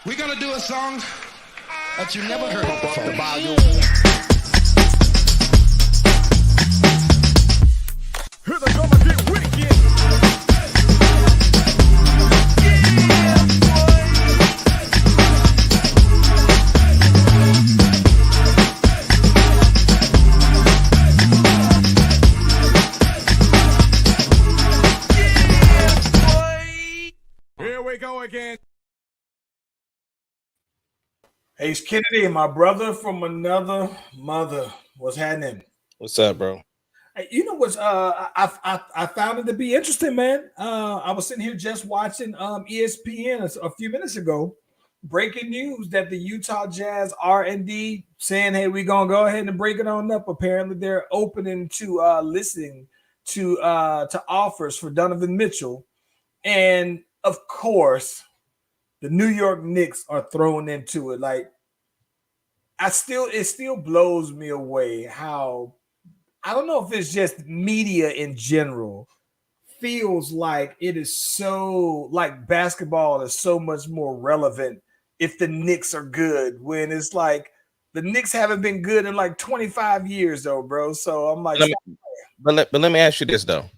We're gonna do a song that you never heard before. Here they come and get wicked. Here we go again. Hey, it's Kennedy, my brother from another mother. What's happening? What's up, bro? Hey, you know what's I found it to be interesting, man. I was sitting here just watching ESPN a few minutes ago. Breaking news that the Utah Jazz R&D saying, hey, we're gonna go ahead and break it on up. Apparently, they're opening to listening to offers for Donovan Mitchell. And of course, the New York Knicks are thrown into it. Like, it still blows me away how, I don't know if it's just media in general, feels like it is so, like basketball is so much more relevant if the Knicks are good, when it's like the Knicks haven't been good in like 25 years though, bro. So I'm like, but let me ask you this though.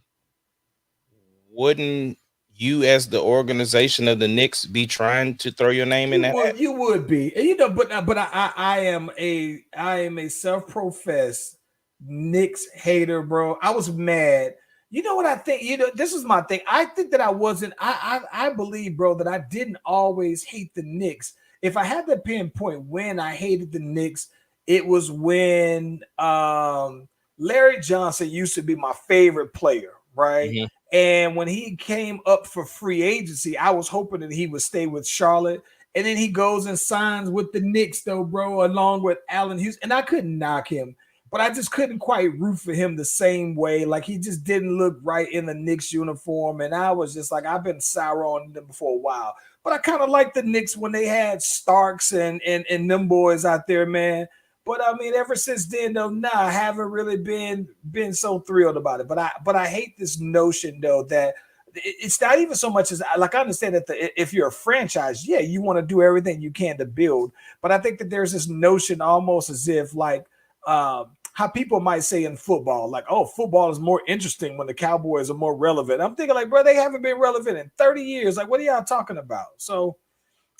Wouldn't you, as the organization of the Knicks, be trying to throw your name in that? You would be, you know, but I am a self-professed Knicks hater, bro. I was mad. You know what I think? You know, this is my thing. I think that I believe, bro, that I didn't always hate the Knicks. If I had to pinpoint when I hated the Knicks, it was when Larry Johnson used to be my favorite player, right? Mm-hmm. And when he came up for free agency, I was hoping that he would stay with Charlotte. And then he goes and signs with the Knicks, though, bro, along with Allen Houston. And I couldn't knock him, but I just couldn't quite root for him the same way. Like, he just didn't look right in the Knicks uniform. And I was just like, I've been sour on them for a while. But I kind of like the Knicks when they had Starks and them boys out there, man. But I mean, ever since then, though, I haven't really been so thrilled about it. But I hate this notion, though, that it's not even so much as, like, I understand that if you're a franchise, yeah, you want to do everything you can to build. But I think that there's this notion almost as if, like, how people might say in football, like, oh, football is more interesting when the Cowboys are more relevant. I'm thinking, like, bro, they haven't been relevant in 30 years. Like, what are y'all talking about? So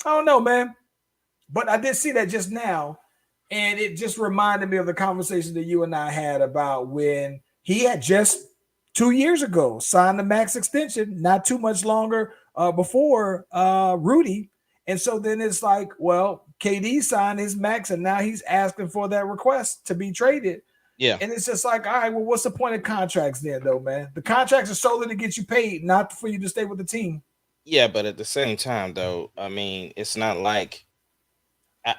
I don't know, man. But I did see that just now. And it just reminded me of the conversation that you and I had about when he had just 2 years ago signed the max extension, not too much longer before Rudy. And so then it's like, well, KD signed his max and now he's asking for that request to be traded. Yeah. And it's just like, all right, well, what's the point of contracts then, though, man? The contracts are solely to get you paid, not for you to stay with the team. Yeah, but at the same time, though, I mean, it's not like,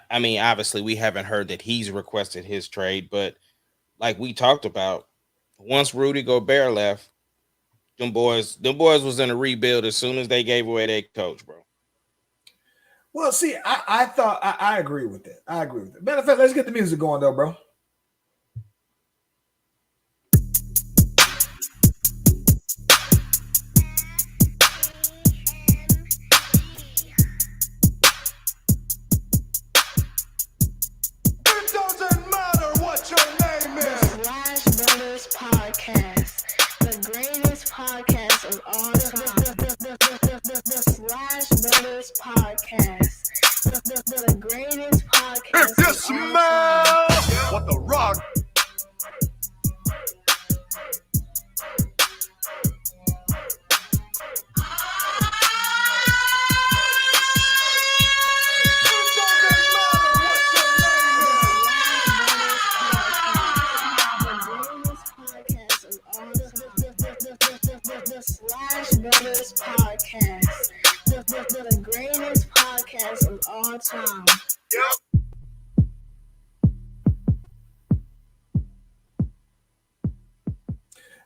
I mean, obviously, we haven't heard that he's requested his trade, but like we talked about, once Rudy Gobert left, them boys was in a rebuild as soon as they gave away their coach, bro. Well, see, I thought I agree with that. I agree with that. Matter of fact, let's get the music going, though, bro. What the rock? The greatest podcast of all time. Yep.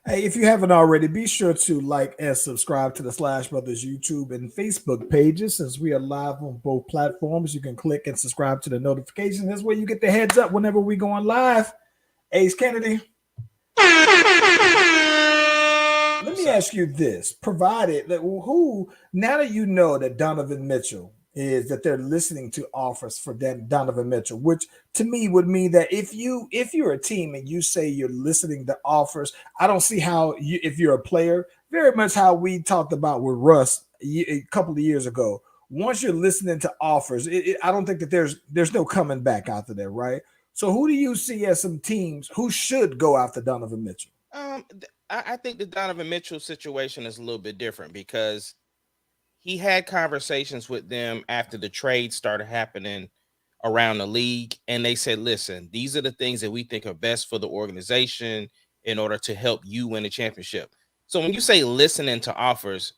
Hey, if you haven't already, be sure to like and subscribe to the Slash Brothers YouTube and Facebook pages. Since we are live on both platforms, you can click and subscribe to the notifications. This way you get the heads up whenever we go on live. Ace Kennedy. Let me ask you this. Provided that now that you know that Donovan Mitchell is that they're listening to offers for Donovan Mitchell, which to me would mean that if you're a team and you say you're listening to offers, I don't see how you, if you're a player, very much how we talked about with Russ a couple of years ago. Once you're listening to offers, I don't think that there's no coming back after that, right? So who do you see as some teams who should go after Donovan Mitchell? I think the Donovan Mitchell situation is a little bit different because he had conversations with them after the trade started happening around the league, and they said, "Listen, these are the things that we think are best for the organization in order to help you win a championship." So when you say listening to offers,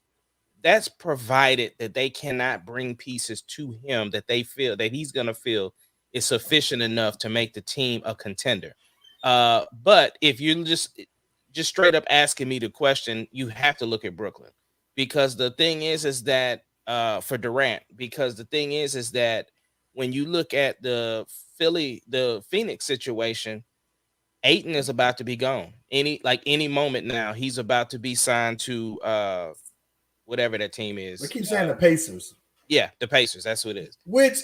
that's provided that they cannot bring pieces to him that they feel that he's going to feel is sufficient enough to make the team a contender. But if you're just straight up asking me the question, you have to look at Brooklyn, because the thing is that for Durant, because the thing is that when you look at the Phoenix situation, Aiton is about to be gone any moment now. He's about to be signed to whatever that team We is. keep saying the Pacers. Yeah, the Pacers. That's what it is. Which,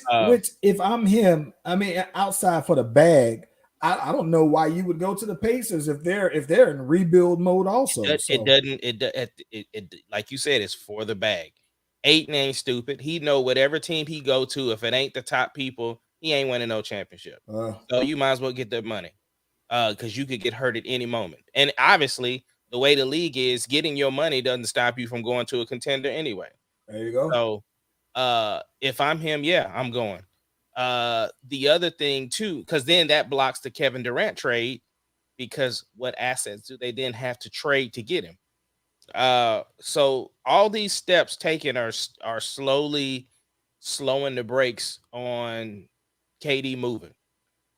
if I'm him, I mean, outside for the bag, I don't know why you would go to the Pacers if they're in rebuild mode. Also, It doesn't. It like you said, it's for the bag. Aiton ain't stupid. He know whatever team he go to, if it ain't the top people, he ain't winning no championship. So you might as well get that money, because you could get hurt at any moment. And obviously, the way the league is, getting your money doesn't stop you from going to a contender anyway. There you go. So if I'm him, yeah, I'm going. The other thing too, because then that blocks the Kevin Durant trade, because what assets do they then have to trade to get him? So all these steps taken are slowly slowing the brakes on KD moving.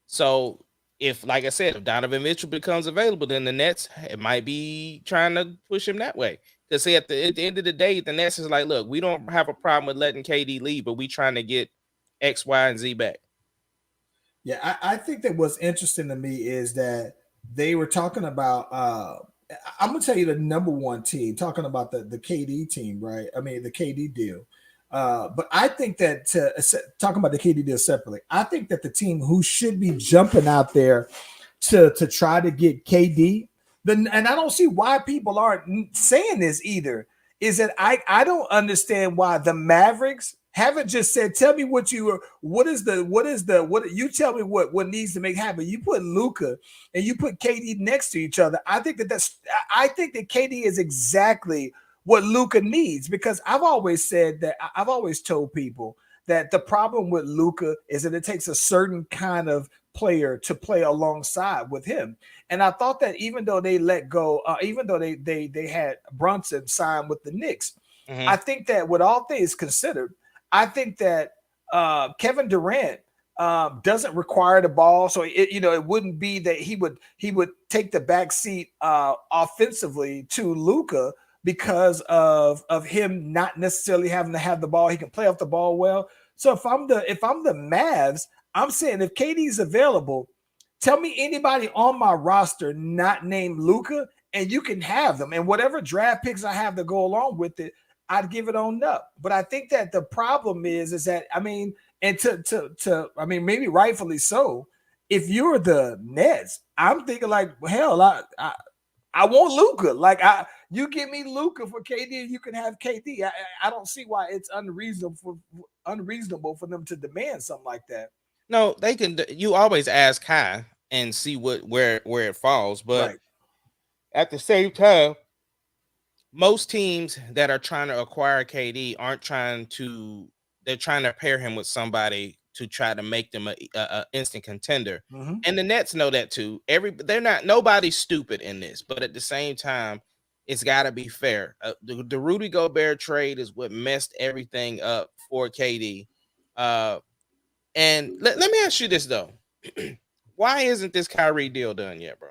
So if, like I said, if Donovan Mitchell becomes available, then the Nets might be trying to push him that way. Because see, at the end of the day, the Nets is like, look, we don't have a problem with letting KD leave, but we trying to get X, Y, and Z back. Yeah, I think that what's interesting to me is that they were talking about. I'm gonna tell you the number one team, talking about the KD team, right? I mean the KD deal. But I think that talking about the KD deal separately, I think that the team who should be jumping out there to try to get KD, and I don't see why people aren't saying this either, is that I don't understand why the Mavericks haven't just said, tell me what you you tell me what needs to make happen. You put Luka and you put KD next to each other. I think that KD is exactly what Luka needs, because I've always said that I've always told people that the problem with Luka is that it takes a certain kind of player to play alongside with him. And I thought that even though they let go, even though they had Brunson sign with the Knicks, I think that with all things considered, I think that Kevin Durant doesn't require the ball, so it wouldn't be that he would take the back seat offensively to Luka because of him not necessarily having to have the ball. He can play off the ball well. So if I'm the Mavs, I'm saying if KD's available, tell me anybody on my roster not named Luka, and you can have them. And whatever draft picks I have to go along with it, I'd give it on up. But I think that the problem is that, I mean, and I mean, maybe rightfully so, if you're the Nets, I'm thinking like, well, hell, I want Luka. Like, you give me Luka for KD, you can have KD. I don't see why it's unreasonable for them to demand something like that. No, they can. You always ask high and see where it falls, but Right. at the same time, most teams that are trying to acquire KD aren't trying to. They're trying to pair him with somebody to try to make them a instant contender, and the Nets know that too. Nobody's stupid in this, but at the same time, it's got to be fair. The Rudy Gobert trade is what messed everything up for KD. And let me ask you this though. Why isn't this Kyrie deal done yet, bro?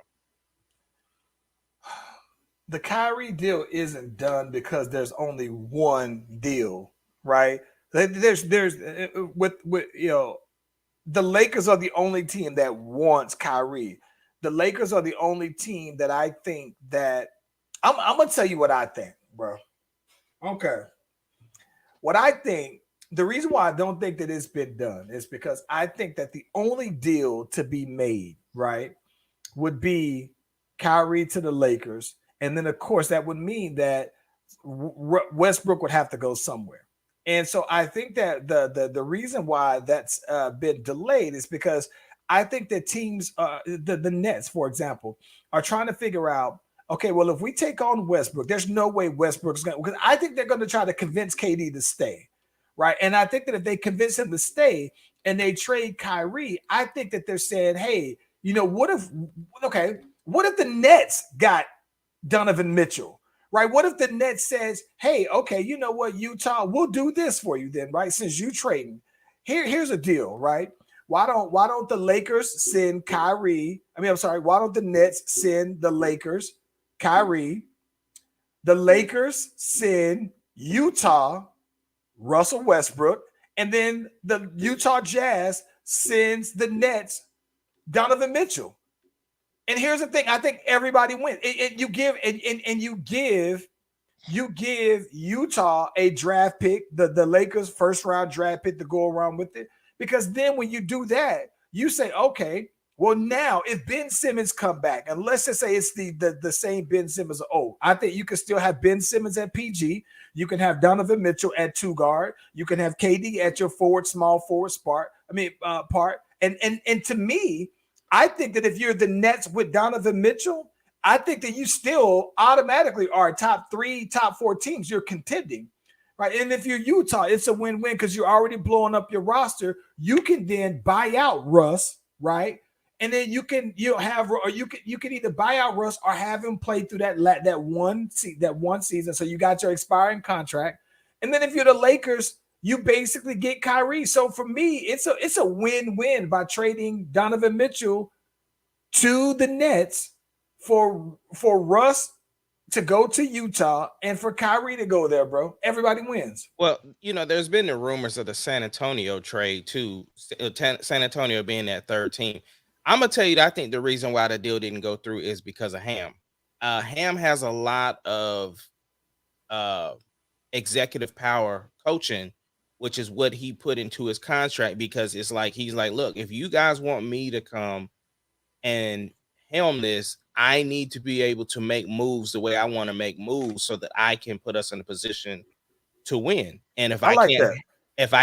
The Kyrie deal isn't done because there's only one deal, right? There's with the Lakers are the only team that wants Kyrie. The Lakers are the only team that I think that I'm gonna tell you what I think, bro. Okay. What I think the reason why I don't think that it's been done is because I think that the only deal to be made, right, would be Kyrie to the Lakers. And then, of course, that would mean that Westbrook would have to go somewhere. And so I think that the reason why that's been delayed is because I think that teams, the Nets, for example, are trying to figure out, okay, well, if we take on Westbrook, there's no way Westbrook's going to, because I think they're going to try to convince KD to stay, right? And I think that if they convince him to stay and they trade Kyrie, I think that they're saying, hey, what if the Nets got Donovan Mitchell, right? What if the Nets says, hey, okay, you know what, Utah, we'll do this for you then, right? Since you trading. Here's a deal, right? Why don't the Lakers send Kyrie? Why don't the Nets send the Lakers Kyrie? The Lakers send Utah Russell Westbrook, and then the Utah Jazz sends the Nets Donovan Mitchell. And here's the thing: I think everybody wins. You give Utah a draft pick, the Lakers first round draft pick to go around with it. Because then when you do that, you say, okay, well, now if Ben Simmons come back, and let's just say it's the same Ben Simmons. Oh, I think you can still have Ben Simmons at PG. You can have Donovan Mitchell at 2 guard. You can have KD at your small forward part. And to me, I think that if you're the Nets with Donovan Mitchell, I think that you still automatically are top 3, top 4 teams. You're contending, right? And if you're Utah, it's a win-win because you're already blowing up your roster. You can then buy out Russ, right? And then you can either buy out Russ or have him play through that one season. So you got your expiring contract. And then if you're the Lakers, you basically get Kyrie. So for me, it's a win-win by trading Donovan Mitchell to the Nets for Russ to go to Utah and for Kyrie to go there, bro. Everybody wins. Well, there's been the rumors of the San Antonio trade too. San Antonio being that third team. I'm gonna tell you that I think the reason why the deal didn't go through is because of Ham. Ham has a lot of executive power coaching, which is what he put into his contract, because it's like he's like, look, if you guys want me to come and helm this, I need to be able to make moves the way I want to make moves so that I can put us in a position to win. And if I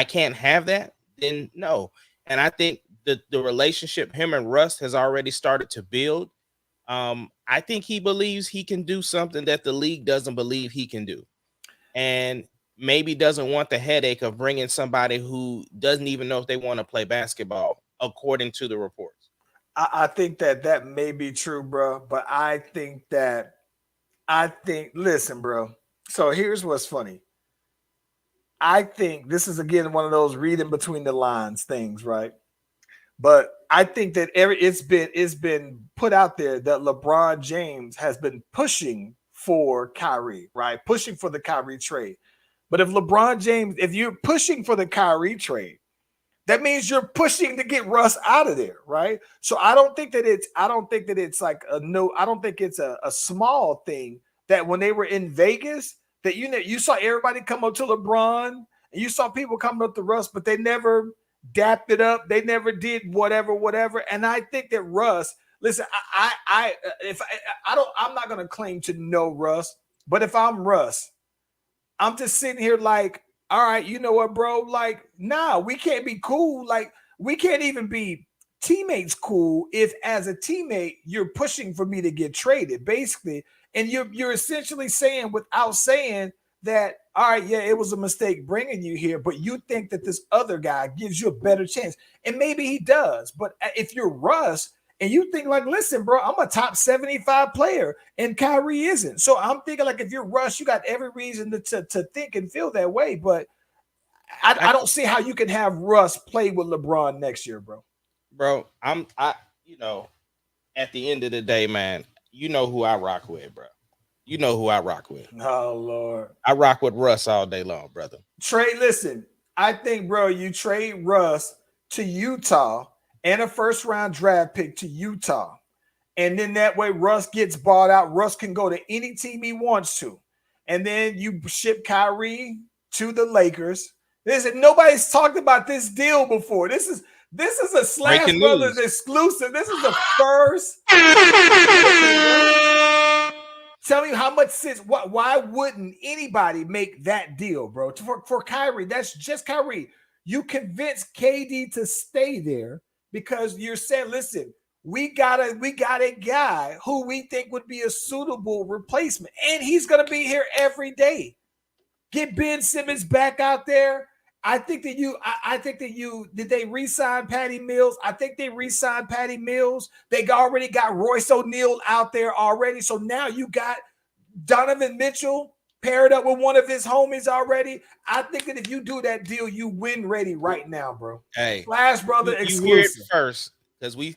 can't have that, then no. And I think the relationship him and Russ has already started to build. I think he believes he can do something that the league doesn't believe he can do, and maybe doesn't want the headache of bringing somebody who doesn't even know if they want to play basketball, according to the reports. I think that may be true, bro. But listen, bro. So here's what's funny. I think this is, again, one of those reading between the lines things, right? But I think that it's been put out there that LeBron James has been pushing for Kyrie, right? Pushing for the Kyrie trade. But if you're pushing for the Kyrie trade, that means you're pushing to get Russ out of there, right? So I don't think that it's like I don't think it's a small thing that when they were in Vegas, that you saw everybody come up to LeBron and you saw people coming up to Russ, but they never dapped it up. They never did whatever. And I think that Russ, listen, I'm not gonna claim to know Russ, but if I'm Russ, I'm just sitting here like, all right, you know what, bro? Like, nah, we can't be cool. Like, we can't even be teammates cool if, as a teammate, you're pushing for me to get traded, basically. And you're essentially saying, without saying that, all right, yeah, it was a mistake bringing you here, but you think that this other guy gives you a better chance. And maybe he does. But if you're Russ and you think like, listen, bro, I'm a top 75 player and Kyrie isn't. So I'm thinking like, if you're Russ, you got every reason to think and feel that way. But I don't see how you can have Russ play with LeBron next year, bro. Bro, at the end of the day, man, you know who I rock with, bro. You know who I rock with. Oh, Lord. I rock with Russ all day long, brother. Listen, I think, bro, you trade Russ to Utah and a first-round draft pick to Utah. And then that way Russ gets bought out. Russ can go to any team he wants to. And then you ship Kyrie to the Lakers. Listen, nobody's talked about this deal before. This is a Slash Breaking Brothers news. exclusive. This is the first. Listen, bro. Tell me how much sense. Why wouldn't anybody make that deal, bro? For Kyrie, that's just Kyrie. You convinced KD to stay there because you're saying, listen, we got a guy who we think would be a suitable replacement, and he's gonna be here every day. Get Ben Simmons back out there. I think that you did they re-sign Patty Mills? I think they re-signed Patty Mills. They already got Royce O'Neal out there already. So now you got Donovan Mitchell paired up with one of his homies already. I think that if you do that deal, you win ready right now, bro. Hey, Flash Brother you hear it exclusive. first because we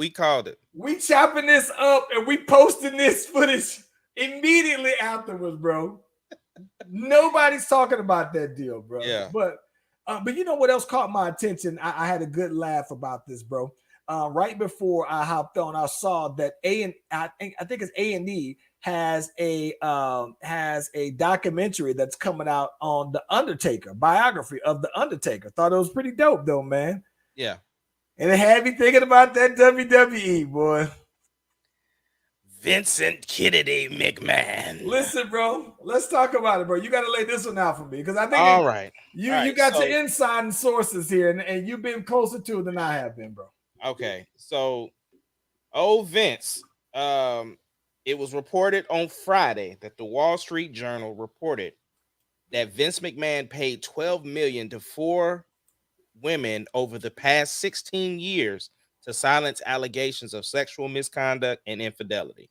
called it. We chopping this up and we posting this footage immediately afterwards, bro. Nobody's talking about that deal, bro. Yeah. But you know what else caught my attention? I had a good laugh about this, bro. Right before I hopped on, I saw that I think it's A&E has a documentary that's coming out on the Undertaker, biography of the Undertaker. Thought it was pretty dope, though, man. Yeah. And it had me thinking about that WWE, boy. Vincent Kennedy McMahon. Listen, bro, let's talk about it, bro. You got to lay this one out for me because I think All right. you got your inside sources here, and you've been closer to it than I have been, bro. Okay, so Vince, it was reported on Friday that the Wall Street Journal reported that Vince McMahon paid $12 million to 4 women over the past 16 years to silence allegations of sexual misconduct and infidelity.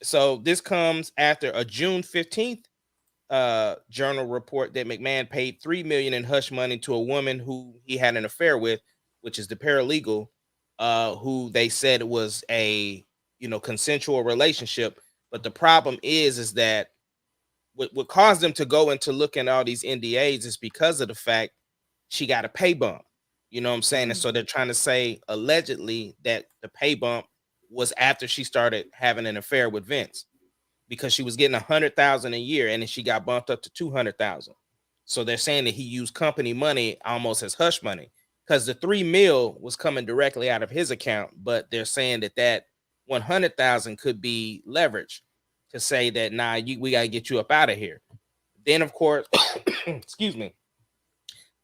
So this comes after a June 15th journal report that McMahon paid $3 million in hush money to a woman who he had an affair with, which is the paralegal, who they said was a consensual relationship. But the problem is that what caused them to go into looking at all these NDAs is because of the fact she got a pay bump. You know what I'm saying? And so they're trying to say allegedly that the pay bump was after she started having an affair with Vince, because she was getting $100,000 a year and then she got bumped up to $200,000. So they're saying that he used company money almost as hush money, because the $3 million was coming directly out of his account, but they're saying that $100,000 could be leverage to say that we got to get you up out of here. Then of course, excuse me,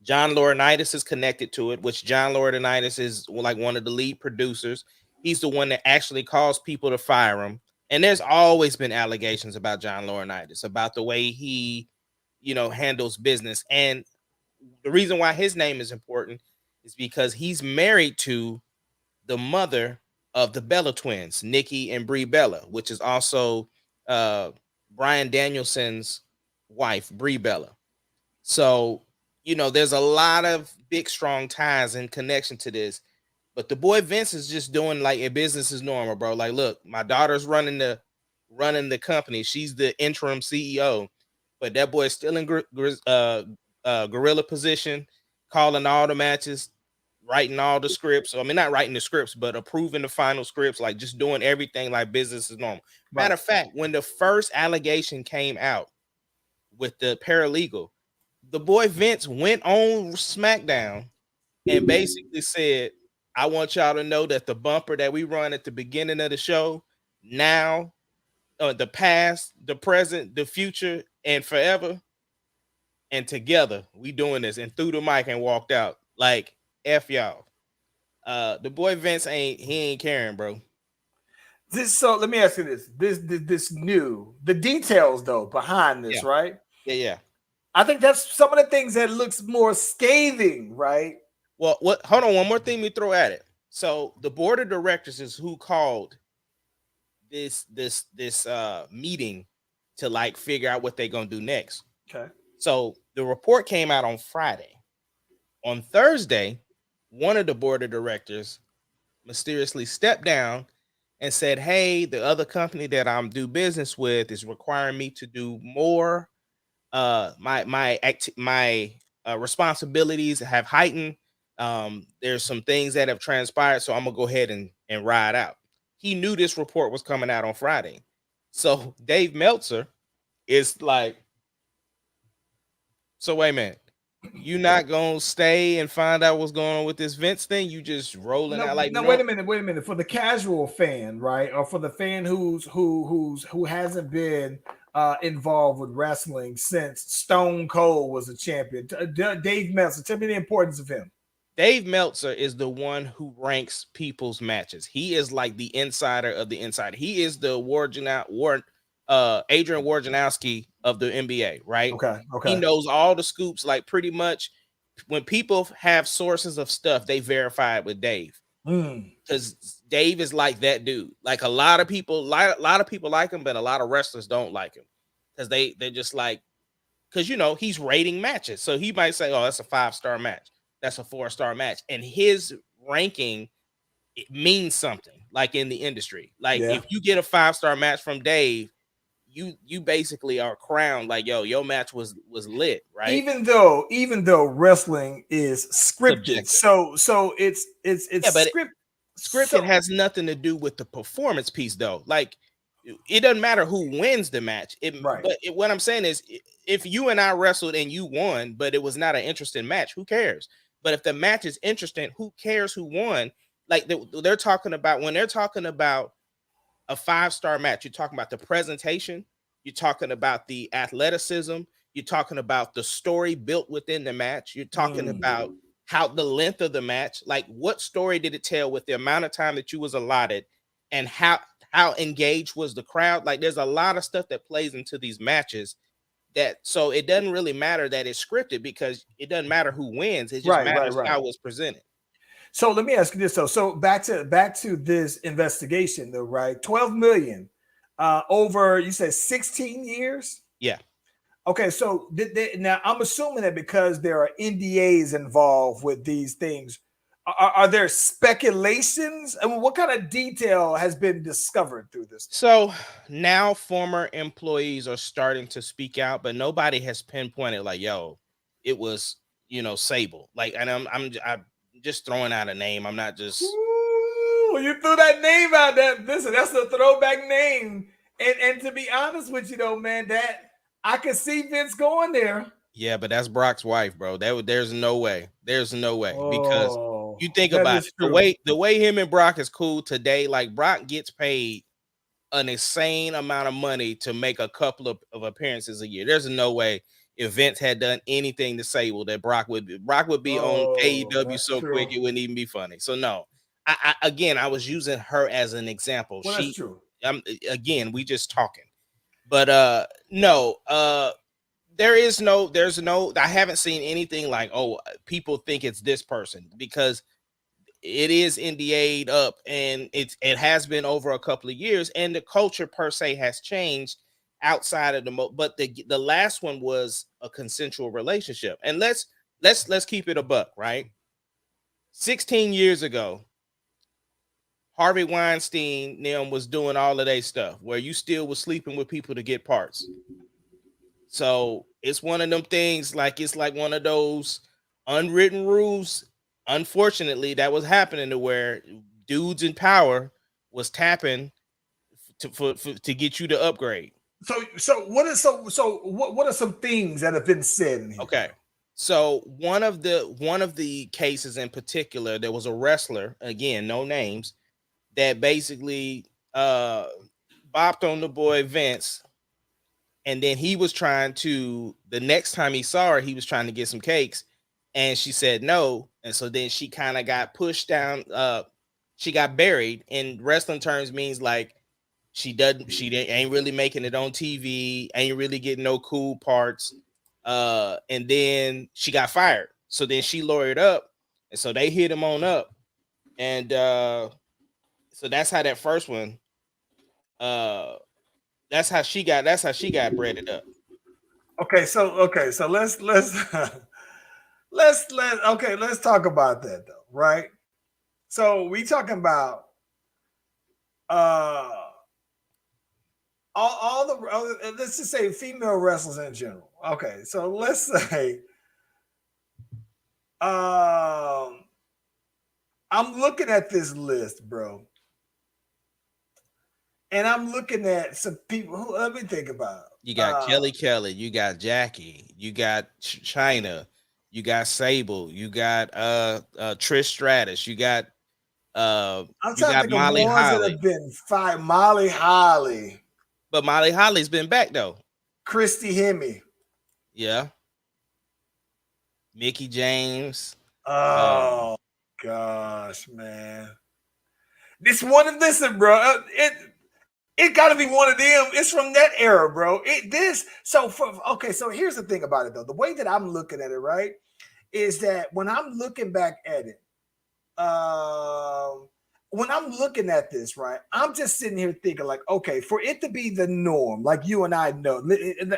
John Laurinaitis is connected to it, which John Laurinaitis is like one of the lead producers. He's the one that actually calls people to fire him. And there's always been allegations about John Laurinaitis, about the way he, handles business. And the reason why his name is important is because he's married to the mother of the Bella twins, Nikki and Brie Bella, which is also Bryan Danielson's wife, Brie Bella. So, there's a lot of big, strong ties in connection to this. But the boy Vince is just doing like a business as normal, bro. Like, look, my daughter's running the company. She's the interim CEO, but that boy is still in gorilla position, calling all the matches, writing all the scripts. I mean, not writing the scripts, but approving the final scripts, like just doing everything like business as normal. Right. Matter of fact, when the first allegation came out with the paralegal, the boy Vince went on SmackDown and basically said, I want y'all to know that the bumper that we run at the beginning of the show, now, the past, the present, the future, and forever, and together, we doing this, and threw the mic and walked out. Like, F y'all. The boy Vince ain't caring, bro. So let me ask you this. The details though behind this, right? Yeah. I think that's some of the things that looks more scathing, right? Well, hold on, one more thing we throw at it. So the board of directors is who called this meeting to like figure out what they're gonna do next. Okay. So the report came out on Friday. On Thursday, one of the board of directors mysteriously stepped down and said, hey, the other company that I'm do business with is requiring me to do more. My responsibilities have heightened. There's some things that have transpired, so I'm gonna go ahead and ride out. He knew this report was coming out on Friday. So Dave Meltzer is like, So wait a minute. You not gonna stay and find out what's going on with this Vince thing? You just rolling out like No. Wait a minute. For the casual fan, right, or for the fan who hasn't been involved with wrestling since Stone Cold was a champion. Dave Meltzer, tell me the importance of him. Dave Meltzer is the one who ranks people's matches. He is like the insider of the insider. He is the Adrian Wojnarowski of the NBA, right? Okay. He knows all the scoops. Like pretty much, when people have sources of stuff, they verify it with Dave. Because Dave is like that dude. Like a lot of people like him, but a lot of wrestlers don't like him because they're just like, because he's rating matches, so he might say, "Oh, that's a 5-star match. That's a 4-star match," and his ranking it means something. Like in the industry, like if you get a 5-star match from Dave, you basically are crowned like, yo, your match was lit, right? Even though wrestling is scripted, Subjective. so it's scripted has nothing to do with the performance piece, though. Like it doesn't matter who wins the match. What I'm saying is, if you and I wrestled and you won, but it was not an interesting match, who cares? But if the match is interesting, who cares who won? Like they're talking about when they're talking about a 5-star match, you're talking about the presentation, you're talking about the athleticism, you're talking about the story built within the match, you're talking about how the length of the match, like what story did it tell with the amount of time that you was allotted, and how engaged was the crowd. Like there's a lot of stuff that plays into these matches, so it doesn't really matter that it's scripted, because it doesn't matter who wins, it just matters how it's presented. So let me ask you this though. So back to this investigation though, right? 12 million over, you said 16 years? Yeah. Okay, so now I'm assuming that because there are NDAs involved with these things, are there speculations? I mean, what kind of detail has been discovered through this? So now former employees are starting to speak out, but nobody has pinpointed like, yo, it was, Sable. Like, and I'm just throwing out a name. I'm not just. Ooh, you threw that name out there. Listen, that's a throwback name. And to be honest with you though, man, that I could see Vince going there. Yeah, but that's Brock's wife, bro. There's no way. There's no way. Because you think about it, the way him and Brock is cool today, like Brock gets paid an insane amount of money to make a couple of appearances a year. There's no way if Vince had done anything to Sable that Brock would be on AEW so quick it wouldn't even be funny. So no, I was using her as an example. Well, that's true. Again, we just talking, but no, there's no. I haven't seen anything like, oh, people think it's this person, because it is NDA'd up, and it has been over a couple of years, and the culture per se has changed outside of but the last one was a consensual relationship. And let's keep it a buck, right? 16 years ago, Harvey Weinstein was doing all of their stuff where you still was sleeping with people to get parts. So it's one of them things, like it's like one of those unwritten rules. Unfortunately, that was happening to where dudes in power was tapping to get you to upgrade. So what are some things that have been said in here? Okay. So one of the cases in particular, there was a wrestler, again, no names, that basically bopped on the boy Vince. And then he was trying to, the next time he saw her, he was trying to get some cakes, and she said no. And so then she kind of got pushed down. She got buried. In wrestling terms, means like she ain't really making it on TV, ain't really getting no cool parts. And then she got fired. So then she lawyered up, and so they hit him on up. And so that's how that first one. That's how she got breaded up. Okay, so let's let's talk about that though, right? So we talking about all the let's just say female wrestlers in general. Okay, so let's say I'm looking at this list, bro. And I'm looking at some people who, let me think about it. You got Kelly, you got Jackie, you got China, you got Sable, you got Trish Stratus, I'm you trying to got think of Molly ones that Holly. have been fired. Molly Holly, But Molly Holly's been back though. Christy Hemme. Yeah. Mickey James. Oh gosh, man. This one, listen, bro. It got to be one of them. It's from that era, bro. So here's the thing about it though. The way that I'm looking at it, right, is that when I'm looking back at it, um, when I'm looking at this, right, I'm just sitting here thinking, like, okay, for it to be the norm, like you and I know,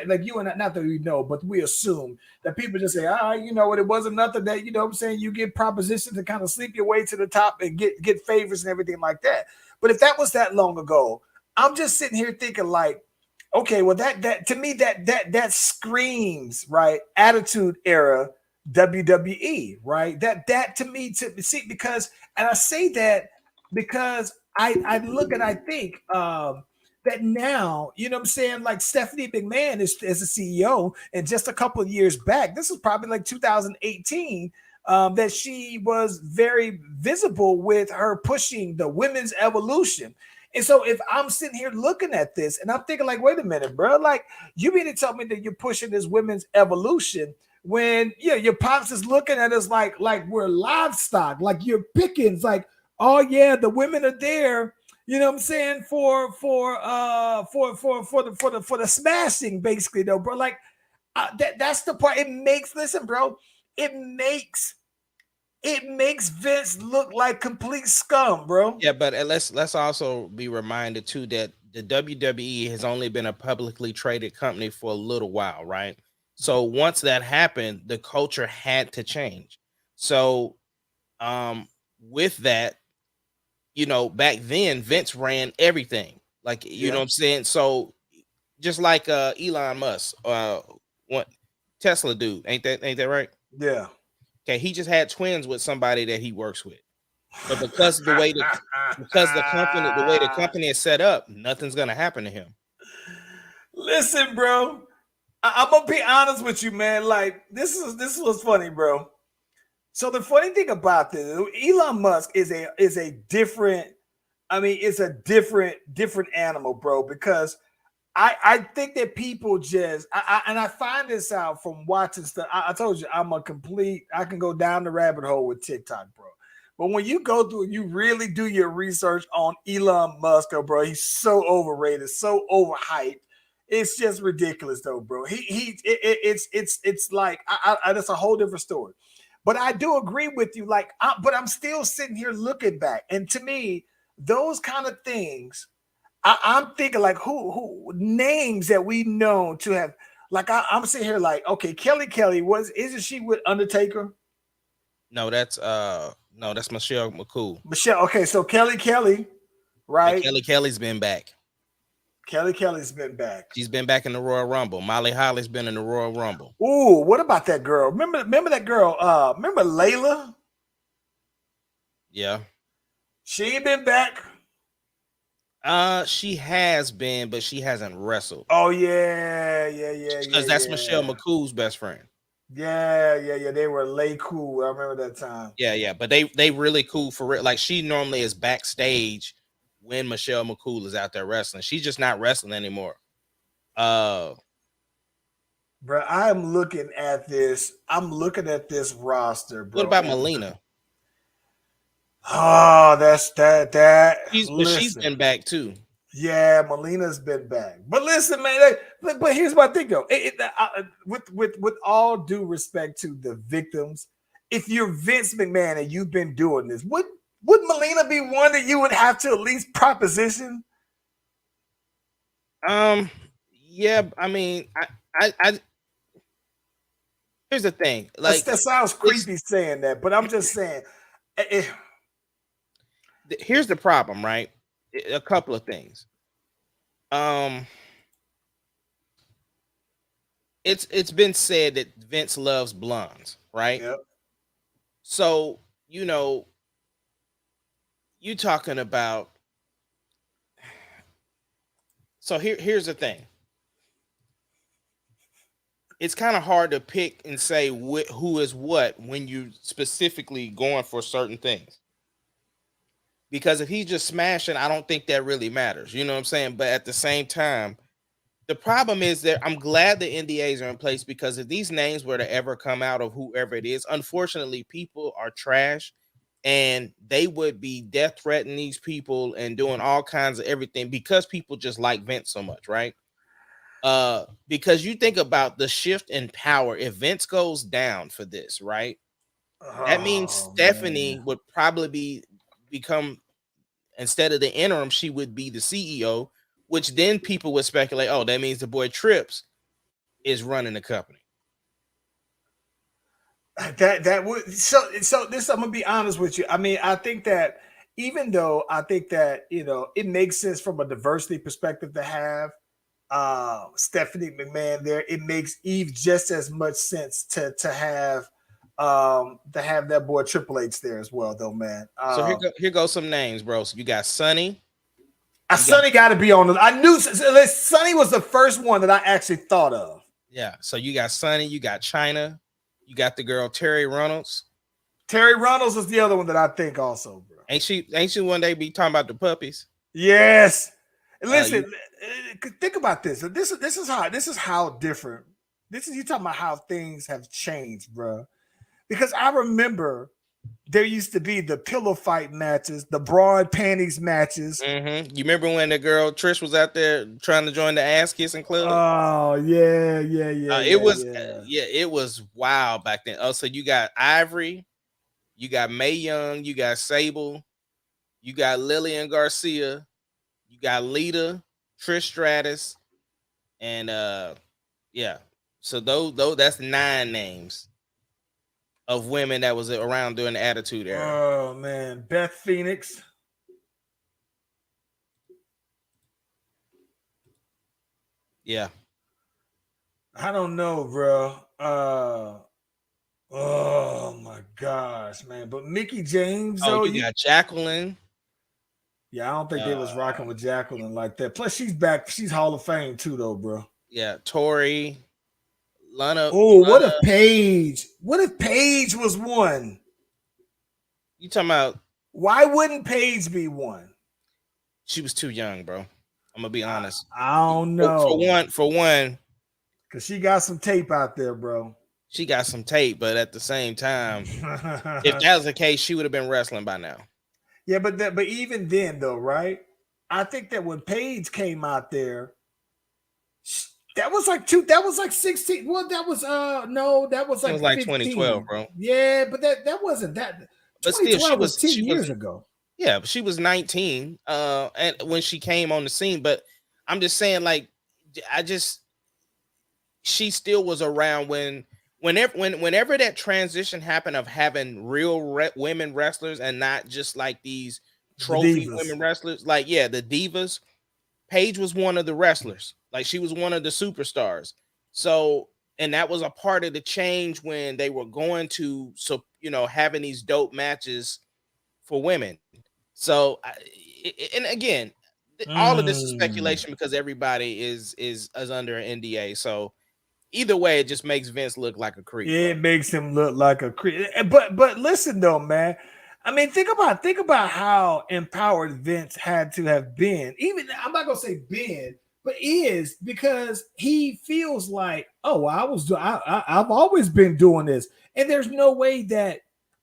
like you and I, not that we know, but we assume that people just say, you know what, it wasn't nothing that, you know what I'm saying, you get propositions to kind of sleep your way to the top and get favors and everything like that. But if that was that long ago, I'm just sitting here thinking, like, okay, well, that to me, that screams, right, attitude era WWE, right? That to me, to see, because, and I say that because I look and I think that now, you know what I'm saying, like Stephanie McMahon is a CEO, and just a couple of years back, this was probably like 2018, that she was very visible with her pushing the women's evolution. And so if I'm sitting here looking at this and I'm thinking, like, wait a minute, bro, like, you mean to tell me that you're pushing this women's evolution when, yeah, your pops is looking at us like we're livestock, like you're pickings, like, oh yeah, the women are there, you know what I'm saying, for the smashing, basically, though, bro. Like, that's the part. It makes, listen, bro, it makes Vince look like complete scum, bro. Yeah, but let's also be reminded too that the WWE has only been a publicly traded company for a little while, right? So once that happened, the culture had to change. So with that, you know, back then Vince ran everything. Like, you know what I'm saying? So just like Elon Musk, what Tesla dude, ain't that right? Yeah. Okay, he just had twins with somebody that he works with. But because the way the company is set up, nothing's gonna happen to him. Listen, bro, I'm gonna be honest with you, man. Like, this was funny, bro. So the funny thing about this, Elon Musk is a different. I mean, it's a different animal, bro. Because I think that people just and I find this out from watching stuff. I told you I can go down the rabbit hole with TikTok, bro. But when you go through, you really do your research on Elon Musk, bro. He's so overrated, so overhyped. It's just ridiculous, though, bro. It's like that's a whole different story. But I do agree with you. Like, but I'm still sitting here looking back, and to me, those kind of things, I'm thinking, like, who names that we know to have, like, I'm sitting here like, okay, Kelly isn't she with Undertaker? No, that's Michelle McCool. Michelle. Okay, so Kelly, Yeah, right? Kelly's been back. Kelly's been back. She's been back in the Royal Rumble. Molly Holly's been in the Royal Rumble. Ooh, what about that girl? Remember that girl? Remember Layla? Yeah. She ain't been back. She has been, but she hasn't wrestled. Oh yeah. Because that's Michelle McCool's best friend. Yeah. They were lay cool. I remember that time. Yeah. But they really cool for real. Like, she normally is backstage when Michelle McCool is out there wrestling. She's just not wrestling anymore. Bro, I'm looking at this. I'm looking at this roster, bro. What about Melina? Oh, that's that. She's been back too. Yeah, Melina's been back. But listen, man. But here's my thing, though. With all due respect to the victims, if you're Vince McMahon and you've been doing this, would Melina be one that you would have to at least proposition? Yeah. I mean, I here's the thing. Like, that sounds creepy saying that, but I'm just saying. Here's the problem, right? A couple of things. It's been said that Vince loves blondes, right? Yep. So, you know, you talking about. So here's the thing. it's kind of hard to pick and say who is what when you specifically going for certain things. Because if he's just smashing, I don't think that really matters. You know what I'm saying? But at the same time, the problem is that I'm glad the NDAs are in place, because if these names were to ever come out of whoever it is, unfortunately, people are trash and they would be death threatening these people and doing all kinds of everything because people just like Vince so much, right? Because you think about the shift in power. If Vince goes down for this, right? That means Oh, Stephanie man. would probably become, instead of the interim, she would be the CEO, which then people would speculate, oh, that means the boy Trips is running the company. That would so this, I'm gonna be honest with you. I mean, I think that even though I think that it makes sense from a diversity perspective to have Stephanie McMahon there, it makes Eve just as much sense to have that boy Triple H there as well, though, man. So here goes some names, bro. So you got Sonny. Sonny got to be on the. I knew Sonny was the first one that I actually thought of. Yeah. So you got Sonny, you got China, you got the girl Terry Reynolds. Terry Reynolds is the other one that I think also, bro. Ain't she one day be talking about the puppies? Yes. Listen, think about this. This is how different. This is, you talking about how things have changed, bro. Because I remember there used to be the pillow fight matches, the broad panties matches. Mm-hmm. You remember when the girl Trish was out there trying to join the ass kissing club? Oh yeah. It was wild back then. Oh, so you got Ivory, you got Mae Young, you got Sable, you got Lillian Garcia, you got Lita, Trish Stratus, and yeah. So those that's 9 names of women that was around during the Attitude Era. Oh man, Beth Phoenix. Yeah. I don't know, bro. Oh my gosh, man. But Mickey James, Oh, you got Jacqueline. Yeah, I don't think they was rocking with Jacqueline like that. Plus, she's back. She's Hall of Fame too, though, bro. Yeah, Tori, Lana. Oh, what if Paige? What if Paige was one? You talking about? Why wouldn't Paige be one? She was too young, bro. I'm gonna be honest. I don't know. For one, because she got some tape out there, bro. She got some tape, but at the same time, if that was the case, she would have been wrestling by now. Yeah, but even then, though, right? I think that when Paige came out there, that was like 16. Well, that was no, that was like 2012, bro. Yeah, but that wasn't that. But still, she was 10 years ago. Yeah, but she was 19 and when she came on the scene. But I'm just saying, like, she still was around whenever that transition happened of having real women wrestlers and not just like these trophy women wrestlers. Like, yeah, the divas. Paige was one of the wrestlers. Like, she was one of the superstars. So, and that was a part of the change when they were going to, having these dope matches for women. So, and again, all of this is speculation because everybody is under an NDA. So, either way, it just makes Vince look like a creep. It makes him look like a creep. But listen though, man. I mean, think about how empowered Vince had to have been. Even I'm not gonna say been, but is, because he feels like, oh, I've always been doing this, and there's no way that.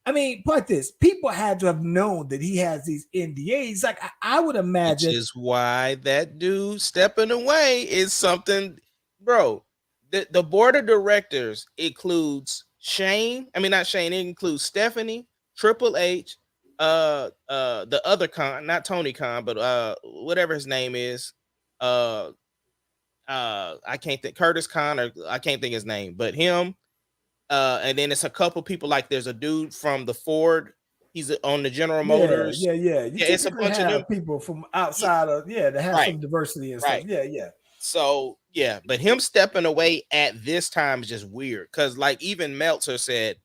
I mean, but this people had to have known that he has these NDAs. Like I would imagine, which is why that dude stepping away is something, bro. The board of directors includes Shane. I mean, not Shane. It includes Stephanie, Triple H, the other Khan, not Tony Khan, but whatever his name is. I can't think, Curtis Khan, or I can't think his name, but him. And then it's a couple people, like there's a dude from the Ford. He's on the General Motors. Yeah. It's a bunch of them people from outside of to have some diversity and stuff. Yeah. So yeah, but him stepping away at this time is just weird, because like even Meltzer said,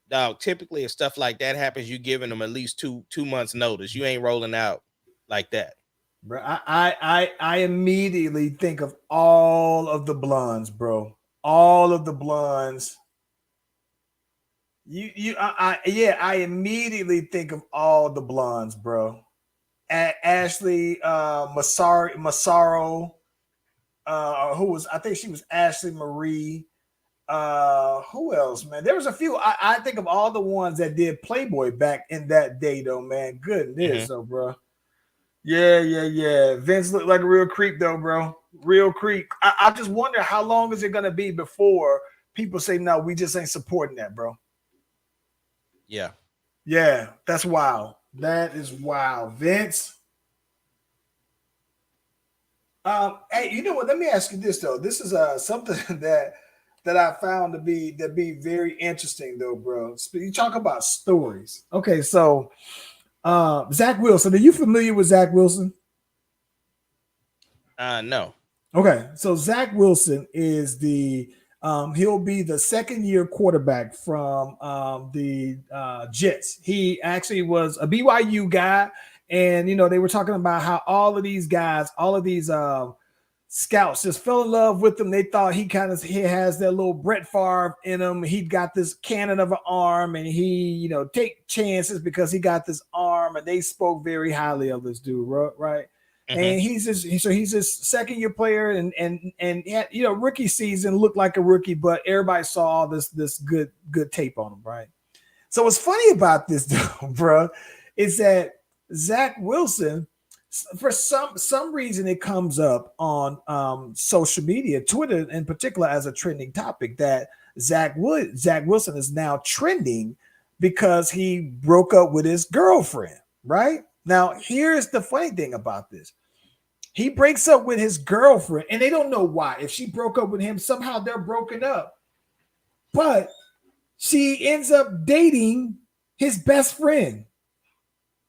dog, typically if stuff like that happens, you giving them at least two months notice. You ain't rolling out like that. Bro, I immediately think of all of the blondes, bro. all of the blondes. I immediately think of all the blondes, bro. Ashley Massaro, who was, I think she was Ashley Marie. Who else, man? There was a few. I think of all the ones that did Playboy back in that day, though, man. Goodness, though, bro. Yeah. Vince looked like a real creep, though, bro. Real creep. I just wonder how long is it gonna be before people say no, we just ain't supporting that, bro. Yeah, that's wild. That is wild, Vince. Hey, you know what? Let me ask you this though. This is something that I found to be very interesting though, bro. You talk about stories. Okay, so Zach Wilson. Are you familiar with Zach Wilson? No. Okay, so Zach Wilson is the he'll be the second year quarterback from the Jets. He actually was a BYU guy, and you know they were talking about how all of these guys, all of these scouts just fell in love with him. They thought he has that little Brett Favre in him. He got this cannon of an arm, and he take chances because he got this arm, and they spoke very highly of this dude, right? Mm-hmm. And he's his second year player, and rookie season looked like a rookie, but everybody saw this good tape on him, right? So what's funny about this, though, bro, is that Zach Wilson, for some reason, it comes up on social media, Twitter in particular, as a trending topic that Zach Wilson is now trending because he broke up with his girlfriend, right? Now, here's the funny thing about this. He breaks up with his girlfriend, and they don't know why. If she broke up with him, somehow they're broken up. But she ends up dating his best friend,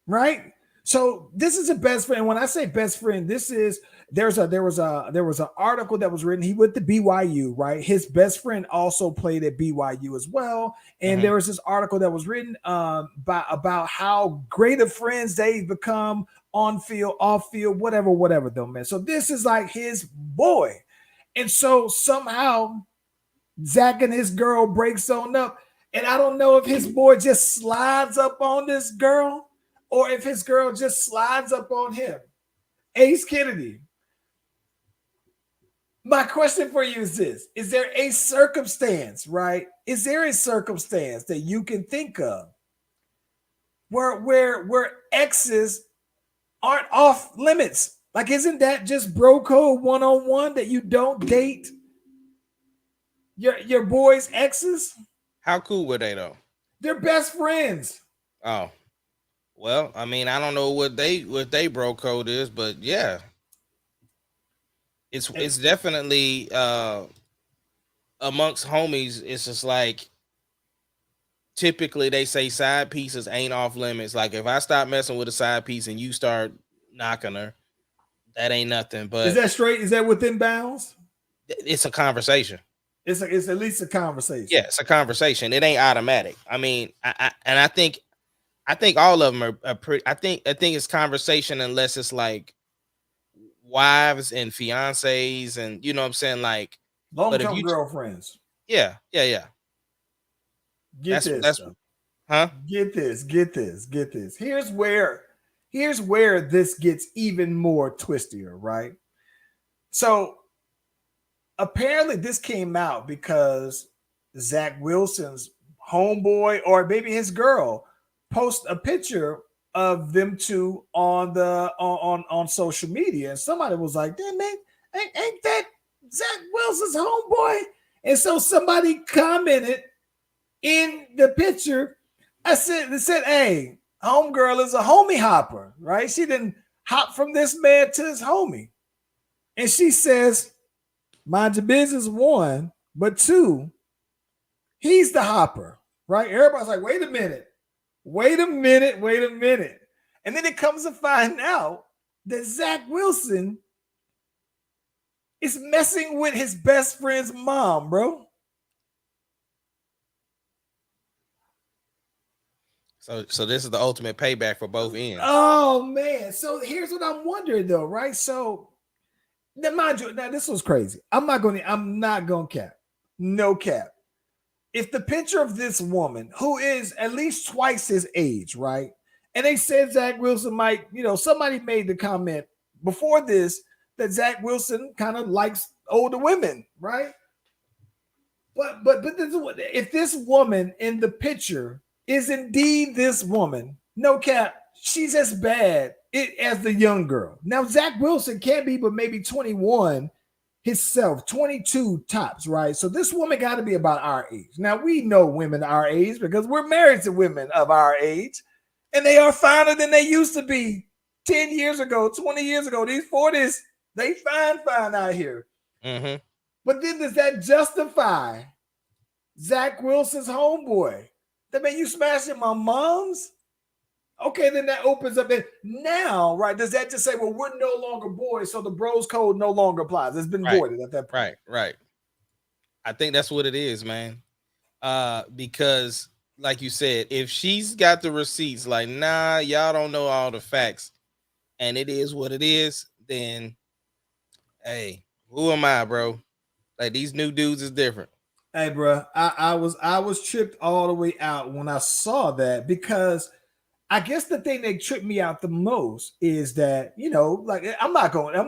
right? So this is a best friend. When I say best friend, there was an article that was written. He went to BYU, right? His best friend also played at BYU as well. And there was this article that was written about how great of friends they've become on field, off field, whatever, though, man. So this is like his boy. And so somehow Zach and his girl breaks on up. And I don't know if his boy just slides up on this girl or if his girl just slides up on him. Ace Kennedy, my question for you is this. Is there a circumstance, right? Is there a circumstance that you can think of where exes aren't off limits? Like, isn't that just bro code 101 that you don't date your boys' exes? How cool were they though? They're best friends. Oh. Well, I mean, I don't know what they bro code is, but yeah. It's definitely amongst homies, it's just like typically they say side pieces ain't off limits. Like if I stop messing with a side piece and you start knocking her, that ain't nothing. But is that straight? Is that within bounds? It's a conversation. It's at least a conversation. Yeah, it's a conversation. It ain't automatic. I mean, I think all of them are pretty. I think it's conversation unless it's like wives and fiancés and you know what I'm saying, like long-term girlfriends. Yeah. Get this. Here's where this gets even more twistier, right? So apparently this came out because Zach Wilson's homeboy or maybe his girl post a picture of them two on social media, and somebody was like, "Damn, man, ain't that Zach Wilson's homeboy?" And so somebody commented in the picture. They said, "Hey, homegirl is a homie hopper, right? She didn't hop from this man to his homie." And she says, "Mind your business, one, but two, he's the hopper, right?" Everybody's like, wait a minute. And then it comes to find out that Zach Wilson is messing with his best friend's mom, bro. So this is the ultimate payback for both ends. Oh man. So here's what I'm wondering though, right? So now mind you, now this was crazy. I'm not gonna cap. no cap. If the picture of this woman, who is at least twice his age, right? And they said Zach Wilson might, somebody made the comment before this that Zach Wilson kind of likes older women, right? But this is if this woman in the picture is indeed this woman, no cap, she's as bad as the young girl. Now Zach Wilson can't be but maybe 21 himself, 22 tops, right? So this woman got to be about our age. Now we know women our age because we're married to women of our age, and they are finer than they used to be 10 years ago, 20 years ago. These 40s, they fine out here. Mm-hmm. But then does that justify Zach Wilson's homeboy? That mean you smashing my mom's? Okay, then that opens up it now, right? Does that just say, well, we're no longer boys, so the bros code no longer applies? It's been voided at that point. Right. I think that's what it is, man. Because, like you said, if she's got the receipts, like, nah, y'all don't know all the facts, and it is what it is, then, hey, who am I, bro? Like, these new dudes is different. Hey, bro, I was tripped all the way out when I saw that, because I guess the thing that tripped me out the most is that, like, I'm not going to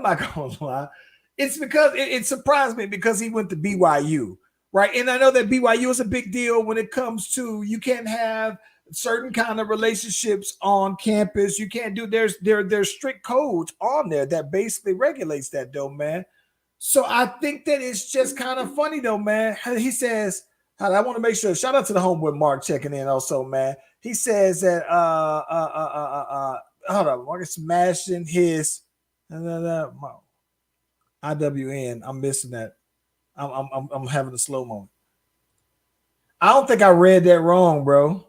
lie. It's because it surprised me because he went to BYU, right? And I know that BYU is a big deal when it comes to you can't have certain kind of relationships on campus. You can't do there's strict codes on there that basically regulates that, though, man. So I think that it's just kind of funny, though, man. He says, I want to make sure, shout out to the homeboy Mark checking in also, man. He says that hold on, Mark is smashing his IWN. I'm missing that. I'm having a slow moment. I don't think I read that wrong, bro.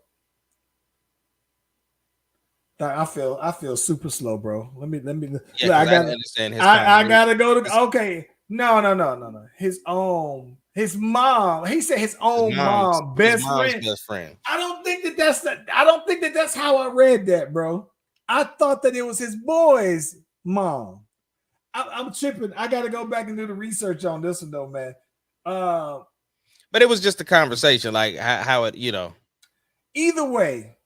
I feel super slow, bro. Let me. Yeah, I gotta understand his. I gotta go to. Okay, no. His mom. He said his own mom, best friend. I don't think that's how I read that, bro. I thought that it was his boy's mom. I'm tripping. I got to go back and do the research on this one, though, man. But it was just a conversation, like how it, Either way,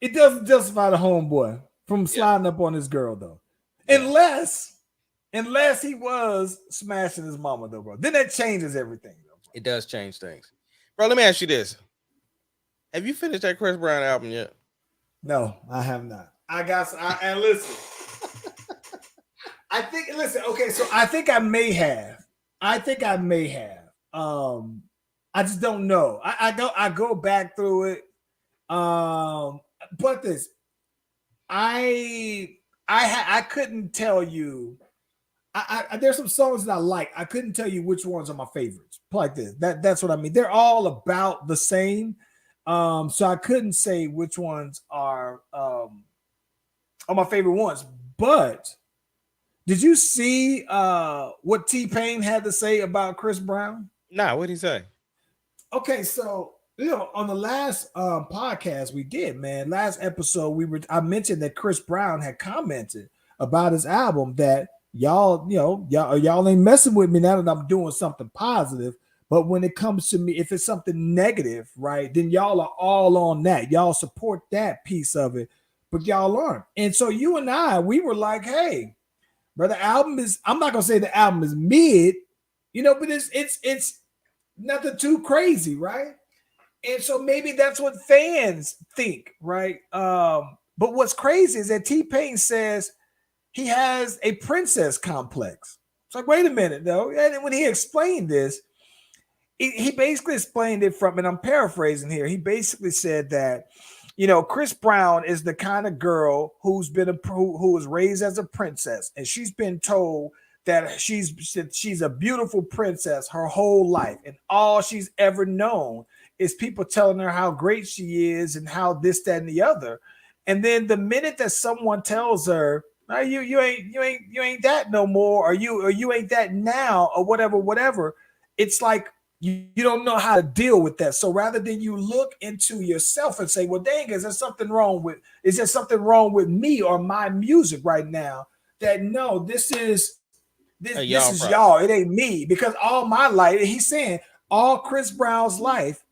it doesn't justify the homeboy from sliding up on his girl, though. Yeah. Unless he was smashing his mama, though, bro. Then that changes everything, though. It does change things. Bro, let me ask you this. Have you finished that Chris Brown album yet? No, I have not. And listen. Okay, so I think I may have. I just don't know. I go back through it. But this, I couldn't tell you. There's some songs that I like. I couldn't tell you which ones are my favorites. Like this. That's what I mean. They're all about the same. So I couldn't say which ones are my favorite ones. But did you see what T-Pain had to say about Chris Brown? Nah, what did he say? Okay, so on the last podcast we did, man, last episode I mentioned that Chris Brown had commented about his album that y'all ain't messing with me now that I'm doing something positive. But when it comes to me, if it's something negative, right, then y'all are all on that. Y'all support that piece of it, but y'all aren't. And so you and I, we were like, hey, bro, the album is, I'm not gonna say the album is mid, but it's nothing too crazy, right? And so maybe that's what fans think, right? But what's crazy is that T-Pain says he has a princess complex. It's like, wait a minute, though. And when he explained this, he basically explained it from, and I'm paraphrasing here. He basically said that, Chris Brown is the kind of girl who was raised as a princess, and she's been told that she's a beautiful princess her whole life, and all she's ever known is people telling her how great she is and how this, that, and the other. And then the minute that someone tells her, no, you ain't that no more, or you ain't that now, or whatever, it's like you don't know how to deal with that. So rather than you look into yourself and say, well, dang, is there something wrong with me or my music right now? That no, this is y'all. It ain't me, because all my life, he's saying all Chris Brown's life,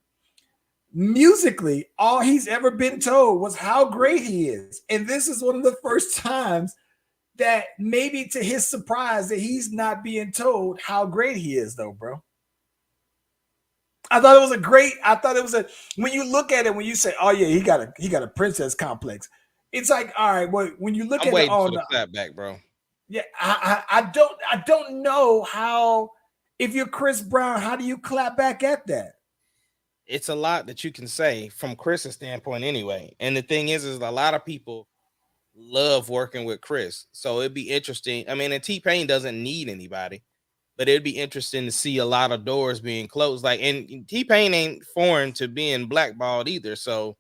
musically, all he's ever been told was how great he is. And this is one of the first times that maybe to his surprise that he's not being told how great he is, though, bro. I thought it was a when you look at it, when you say, oh yeah, he got a princess complex. It's like, all right, well, when you look I'm at it waiting for on the clap back, bro. yeah, I don't know how, if you're Chris Brown, how do you clap back at that? It's a lot that you can say from Chris's standpoint anyway. And the thing is a lot of people love working with Chris. So it'd be interesting. I mean, and T-Pain doesn't need anybody, but it'd be interesting to see a lot of doors being closed. Like, and T-Pain ain't foreign to being blackballed either. So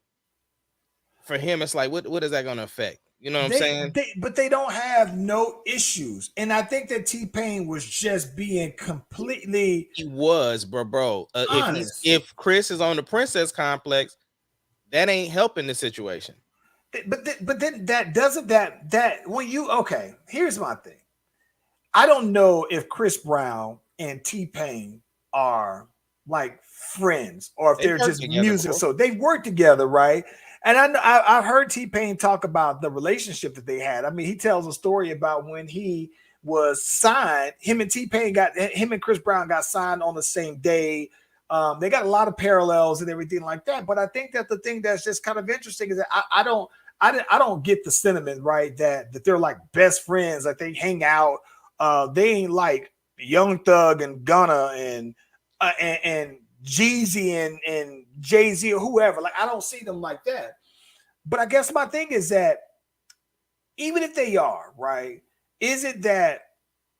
for him, it's like, what is that going to affect? You know what I'm saying? But they don't have no issues. And I think that T-Pain was just being completely He was, bro. honest. If Chris is on the princess complex, that ain't helping the situation. But then that doesn't that when you okay, here's my thing. I don't know if Chris Brown and T-Pain are like friends or if they're just together, music. bro. So they work together, right? And I've heard T-Pain talk about the relationship that they had. I mean, he tells a story about when he was signed. Him and Chris Brown got signed on the same day. They got a lot of parallels and everything like that. But I think that the thing that's just kind of interesting is that I don't get the sentiment, right, that they're like best friends, like they hang out. They ain't like Young Thug and Gunna and Jeezy and Jay-Z or whoever. Like, I don't see them like that. But I guess my thing is that even if they are, right, is it that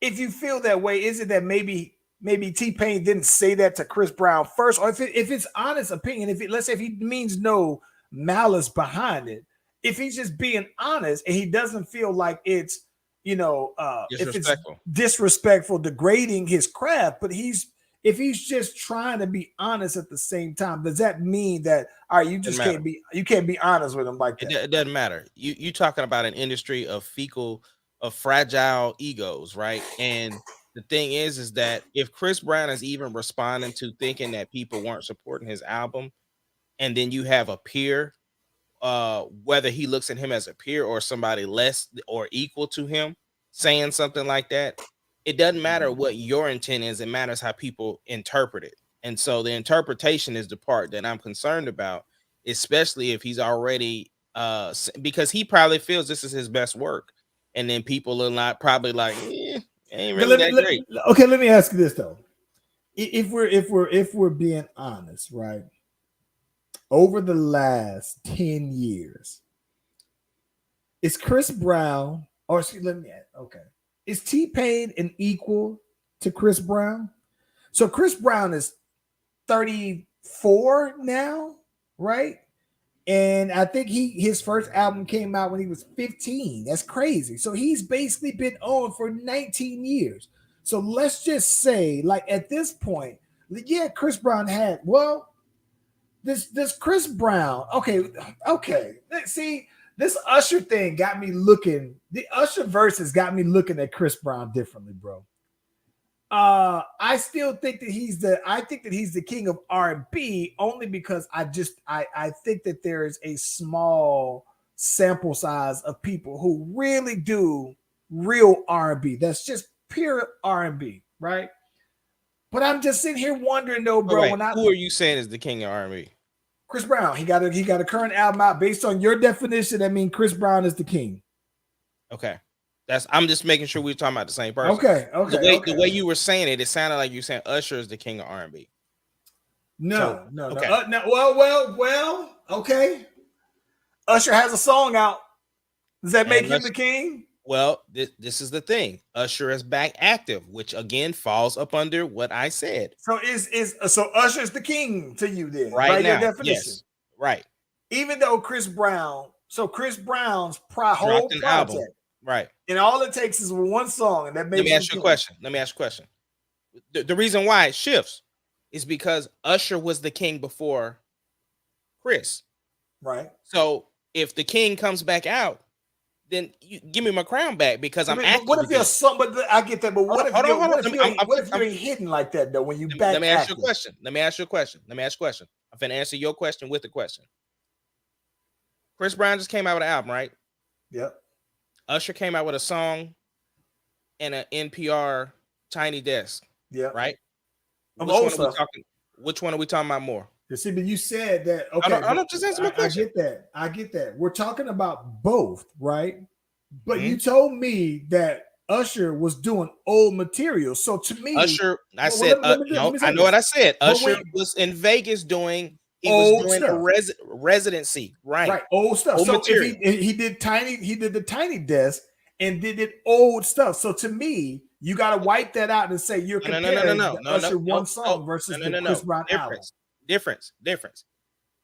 if you feel that way, is it that maybe T-Pain didn't say that to Chris Brown first? Or if it's honest opinion, let's say if he means no malice behind it, if he's just being honest and he doesn't feel like it's, if it's disrespectful, degrading his craft, but if he's just trying to be honest at the same time, does that mean that all right, you just can't be honest with him like that? It doesn't matter. You talking about an industry of fragile egos, right? And the thing is that if Chris Brown is even responding to thinking that people weren't supporting his album, and then you have a peer, whether he looks at him as a peer or somebody less or equal to him, saying something like that, it doesn't matter what your intent is. It matters how people interpret it. And so the interpretation is the part that I'm concerned about, especially if he's already because he probably feels this is his best work. And then people are not probably like, ain't really that great. Okay, let me ask you this though. If we're being honest, right? Over the last 10 years, is Chris Brown, is T-Pain an equal to Chris Brown? So Chris Brown is 34 now, right? And I think his first album came out when he was 15. That's crazy. So he's basically been on for 19 years. So let's just say, like at this point, yeah, Chris Brown had, this Chris Brown, okay. See, this Usher thing got me looking. The Usher verses got me looking at Chris Brown differently, bro. I still think that he's the king of R&B only because I think that there is a small sample size of people who really do real R&B. That's just pure R&B, right? But I'm just sitting here wondering though, bro. Who are you saying is the king of R&B? Chris Brown. He got a current album out. Based on your definition, that means Chris Brown is the king. Okay. I'm just making sure we're talking about the same person. Okay. The way you were saying it sounded like you were saying Usher is the king of R&B. No. Okay. Well. Okay. Usher has a song out. Does that make him the king? Well, this is the thing. Usher is back active, which again falls up under what I said. So so Usher's the king to you then, right now? Your definition. Yes, right. Even though Chris Brown's whole project, album, right? And all it takes is one song, and that makes. Let me ask you a question. The reason why it shifts is because Usher was the king before Chris, right? So if the king comes back out, then you give me my crown back because I'm active. What if there's something? But I get that. But what if you ain't hidden like that though? When you back, let me ask you a question. Let me ask you a question. I'm finna answer your question with a question. Chris Brown just came out with an album, right? Yep. Usher came out with a song and an NPR Tiny Desk. Yeah. Right. Which one are we talking about more? You see, but you said that. Okay, I don't just answer my question. I get that. We're talking about both, right? But you told me that Usher was doing old material. So to me, Usher, I know what I said. Usher was in Vegas doing a residency, right? Old stuff. Old so material. If he did the Tiny Desk and did it old stuff. So to me, you got to wipe that out and say you're comparing Usher one song versus the Chris Brown album. Difference.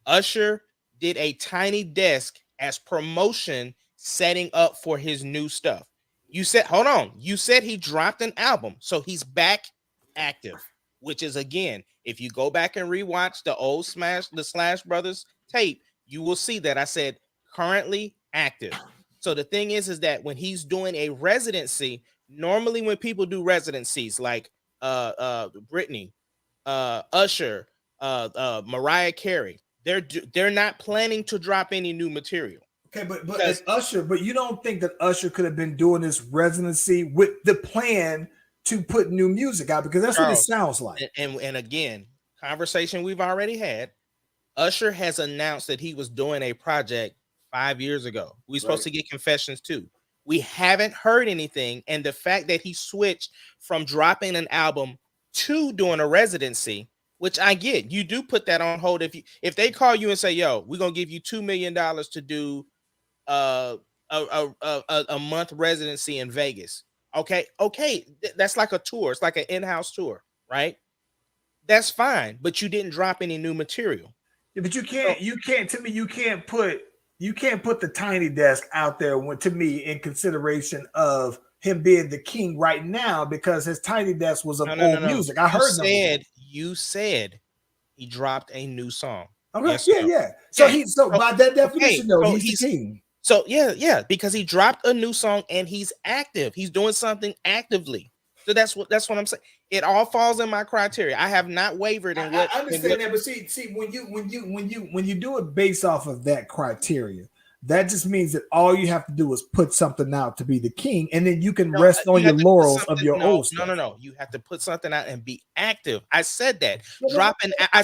Usher did a Tiny Desk as promotion, setting up for his new stuff. You said, hold on. You said he dropped an album, so he's back active. Which is, again, if you go back and rewatch the old Slash Brothers tape, you will see that I said currently active. So the thing is that when he's doing a residency, normally when people do residencies like Britney, Usher, Mariah Carey, they're not planning to drop any new material. Okay, but as Usher, but you don't think that Usher could have been doing this residency with the plan to put new music out? Because that's what it sounds like. And again, conversation we've already had. Usher has announced that he was doing a project 5 years ago. We're supposed to get Confessions too. We haven't heard anything, and the fact that he switched from dropping an album to doing a residency, which I get, you do put that on hold. If they call you and say, "Yo, we're gonna give you $2 million to do a month residency in Vegas," okay, that's like a tour. It's like an in-house tour, right? That's fine, but you didn't drop any new material. Yeah, but you can't put the Tiny Desk out there to me in consideration of him being the king right now, because his Tiny Desk was of old music. I heard you said he dropped a new song. Okay, yeah. So by that definition, he's the king. So yeah, because he dropped a new song and he's active. He's doing something actively. So that's what I'm saying. It all falls in my criteria. I have not wavered in what I understand that, but see, when you do it based off of that criteria, that just means that all you have to do is put something out to be the king, and then you can rest on your laurels of your old stuff. No. You have to put something out and be active. I said that. Drop an album.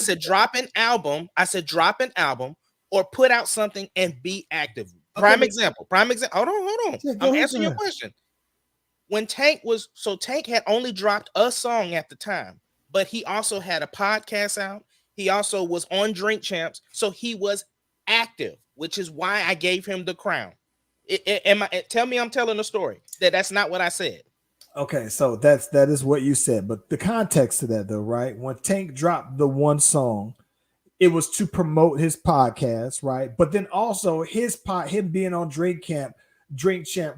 I said drop an album or put out something and be active. Prime example. Hold on. Yeah, I'm answering your question. When Tank had only dropped a song at the time, but he also had a podcast out. He also was on Drink Champs, so he was active, which is why I gave him the crown. Tell me I'm telling a story. That's not what I said. Okay, so that is what you said, but the context to that though, right? When Tank dropped the one song, it was to promote his podcast, right? But then also him being on Drink Champ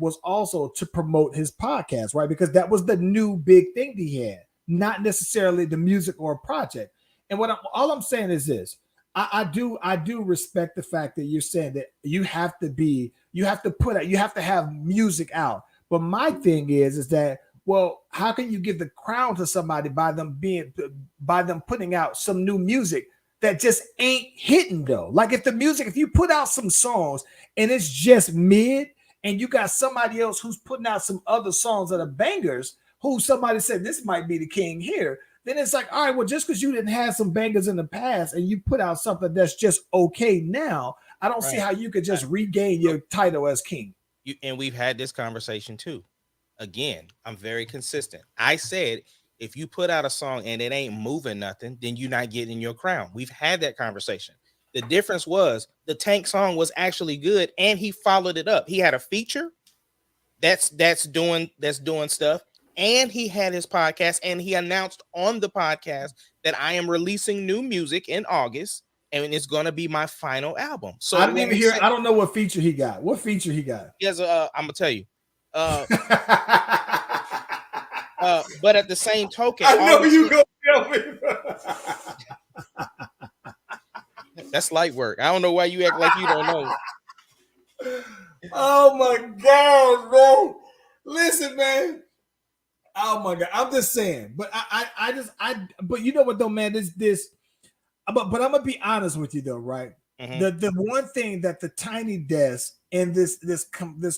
was also to promote his podcast, right? Because that was the new big thing that he had, not necessarily the music or a project. And all I'm saying is this: I do respect the fact that you're saying that you have to have music out. But my thing is that, well, how can you give the crown to somebody by them putting out some new music that just ain't hitting though? Like if you put out some songs and it's just mid, and you got somebody else who's putting out some other songs that are bangers, who somebody said this might be the king here, then it's like, all right, well, just because you didn't have some bangers in the past and you put out something that's just okay now, I don't see how you could just regain your title as king. And we've had this conversation too. Again, I'm very consistent. I said, if you put out a song and it ain't moving nothing, then you're not getting your crown. We've had that conversation. The difference was the Tank song was actually good, and he followed it up. He had a feature that's doing stuff, and he had his podcast, and he announced on the podcast that I am releasing new music in August, and it's going to be my final album. So I didn't even hear. I don't know what feature he got. What feature he got? He has I'm gonna tell you. But at the same token, I know you go tell me. That's light work. I don't know why you act like you don't know. Oh my God, bro. Listen, man. Oh my God. I'm just saying. But but you know what though, man? But I'm gonna be honest with you though, right? Mhm. The one thing that the tiny desk in this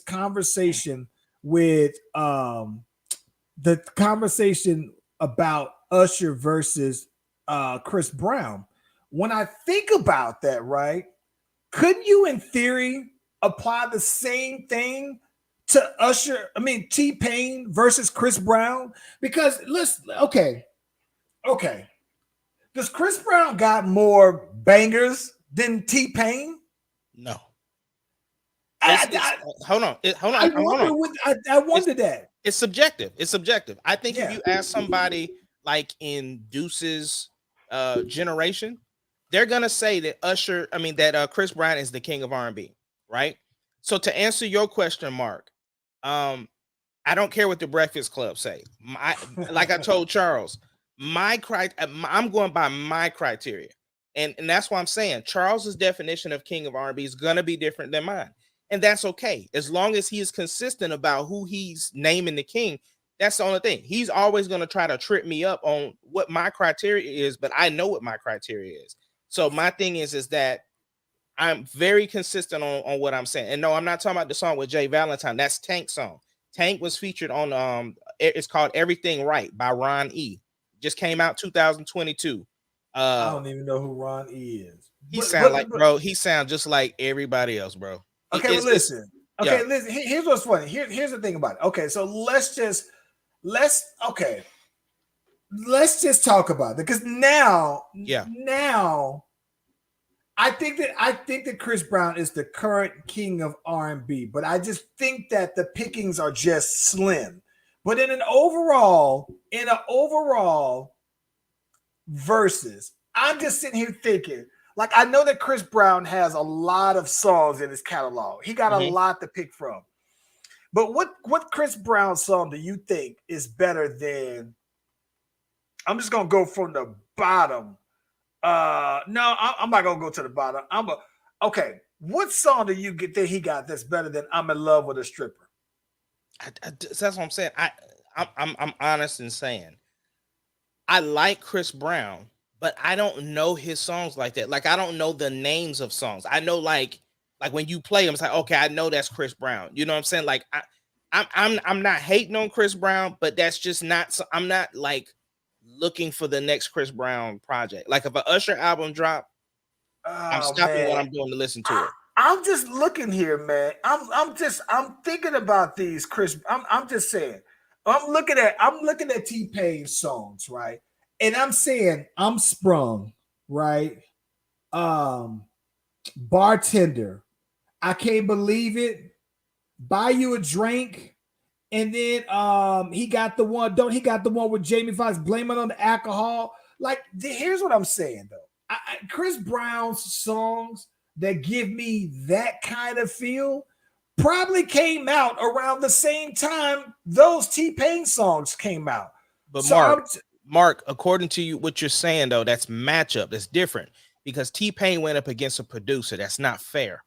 conversation with the conversation about Usher versus Chris Brown, when I think about that, right? Couldn't you, in theory, apply the same thing to T-Pain versus Chris Brown? Because okay. Does Chris Brown got more bangers than T-Pain? No. I, Hold on. Hold on. I Hold wonder on. I wonder that. It's subjective. It's subjective. I think if Yeah. you ask somebody like in Deuce's generation, they're gonna say that Chris Brown is the king of R&B, right? So to answer your question, Mark, I don't care what the Breakfast Club say. Like I told Charles, I'm going by my criteria, and that's why I'm saying Charles's definition of king of R&B is gonna be different than mine, and that's okay as long as he is consistent about who he's naming the king. That's the only thing. He's always gonna try to trip me up on what my criteria is, but I know what my criteria is. So my thing is that I'm very consistent on what I'm saying. And no, I'm not talking about the song with Jay Valentine. That's Tank's song. Tank was featured on it's called Everything Right by Ron E. Just came out 2022. I don't even know who Ron E is. He sound just like everybody else, bro. Okay, well, listen. Okay, listen. Here's what's funny. Here's the thing about it. Okay, so let's just talk about it because now I think that Chris Brown is the current king of R&B, but I just think that the pickings are just slim. But in an overall versus, I'm just sitting here thinking, like, I know that Chris Brown has a lot of songs in his catalog. He got a lot to pick from. But what Chris Brown song do you think is better than? I'm just gonna go from the bottom. No, I'm not gonna go to the bottom. Okay. What song do you get that he got that's better than "I'm in Love with a Stripper"? That's what I'm saying. I'm honest in saying I like Chris Brown, but I don't know his songs like that. Like I don't know the names of songs. I know like when you play them, it's like okay, I know that's Chris Brown. You know what I'm saying? Like I'm not hating on Chris Brown, but that's just not. I'm not like looking for the next Chris Brown project. Like if an Usher album drop, I'm stopping what I'm doing to listen to it. I'm just looking here, man. I'm thinking about these Chris. I'm just saying. I'm looking at T-Pain songs, right? And I'm saying I'm sprung, right? Bartender, I can't believe it. Buy you a drink. And then he got the one with Jamie Foxx, blame it on the alcohol. Like, here's what I'm saying though. Chris Brown's songs that give me that kind of feel probably came out around the same time those T-Pain songs came out. But so Mark, according to you, what you're saying though, that's matchup. That's different because T-Pain went up against a producer. That's not fair.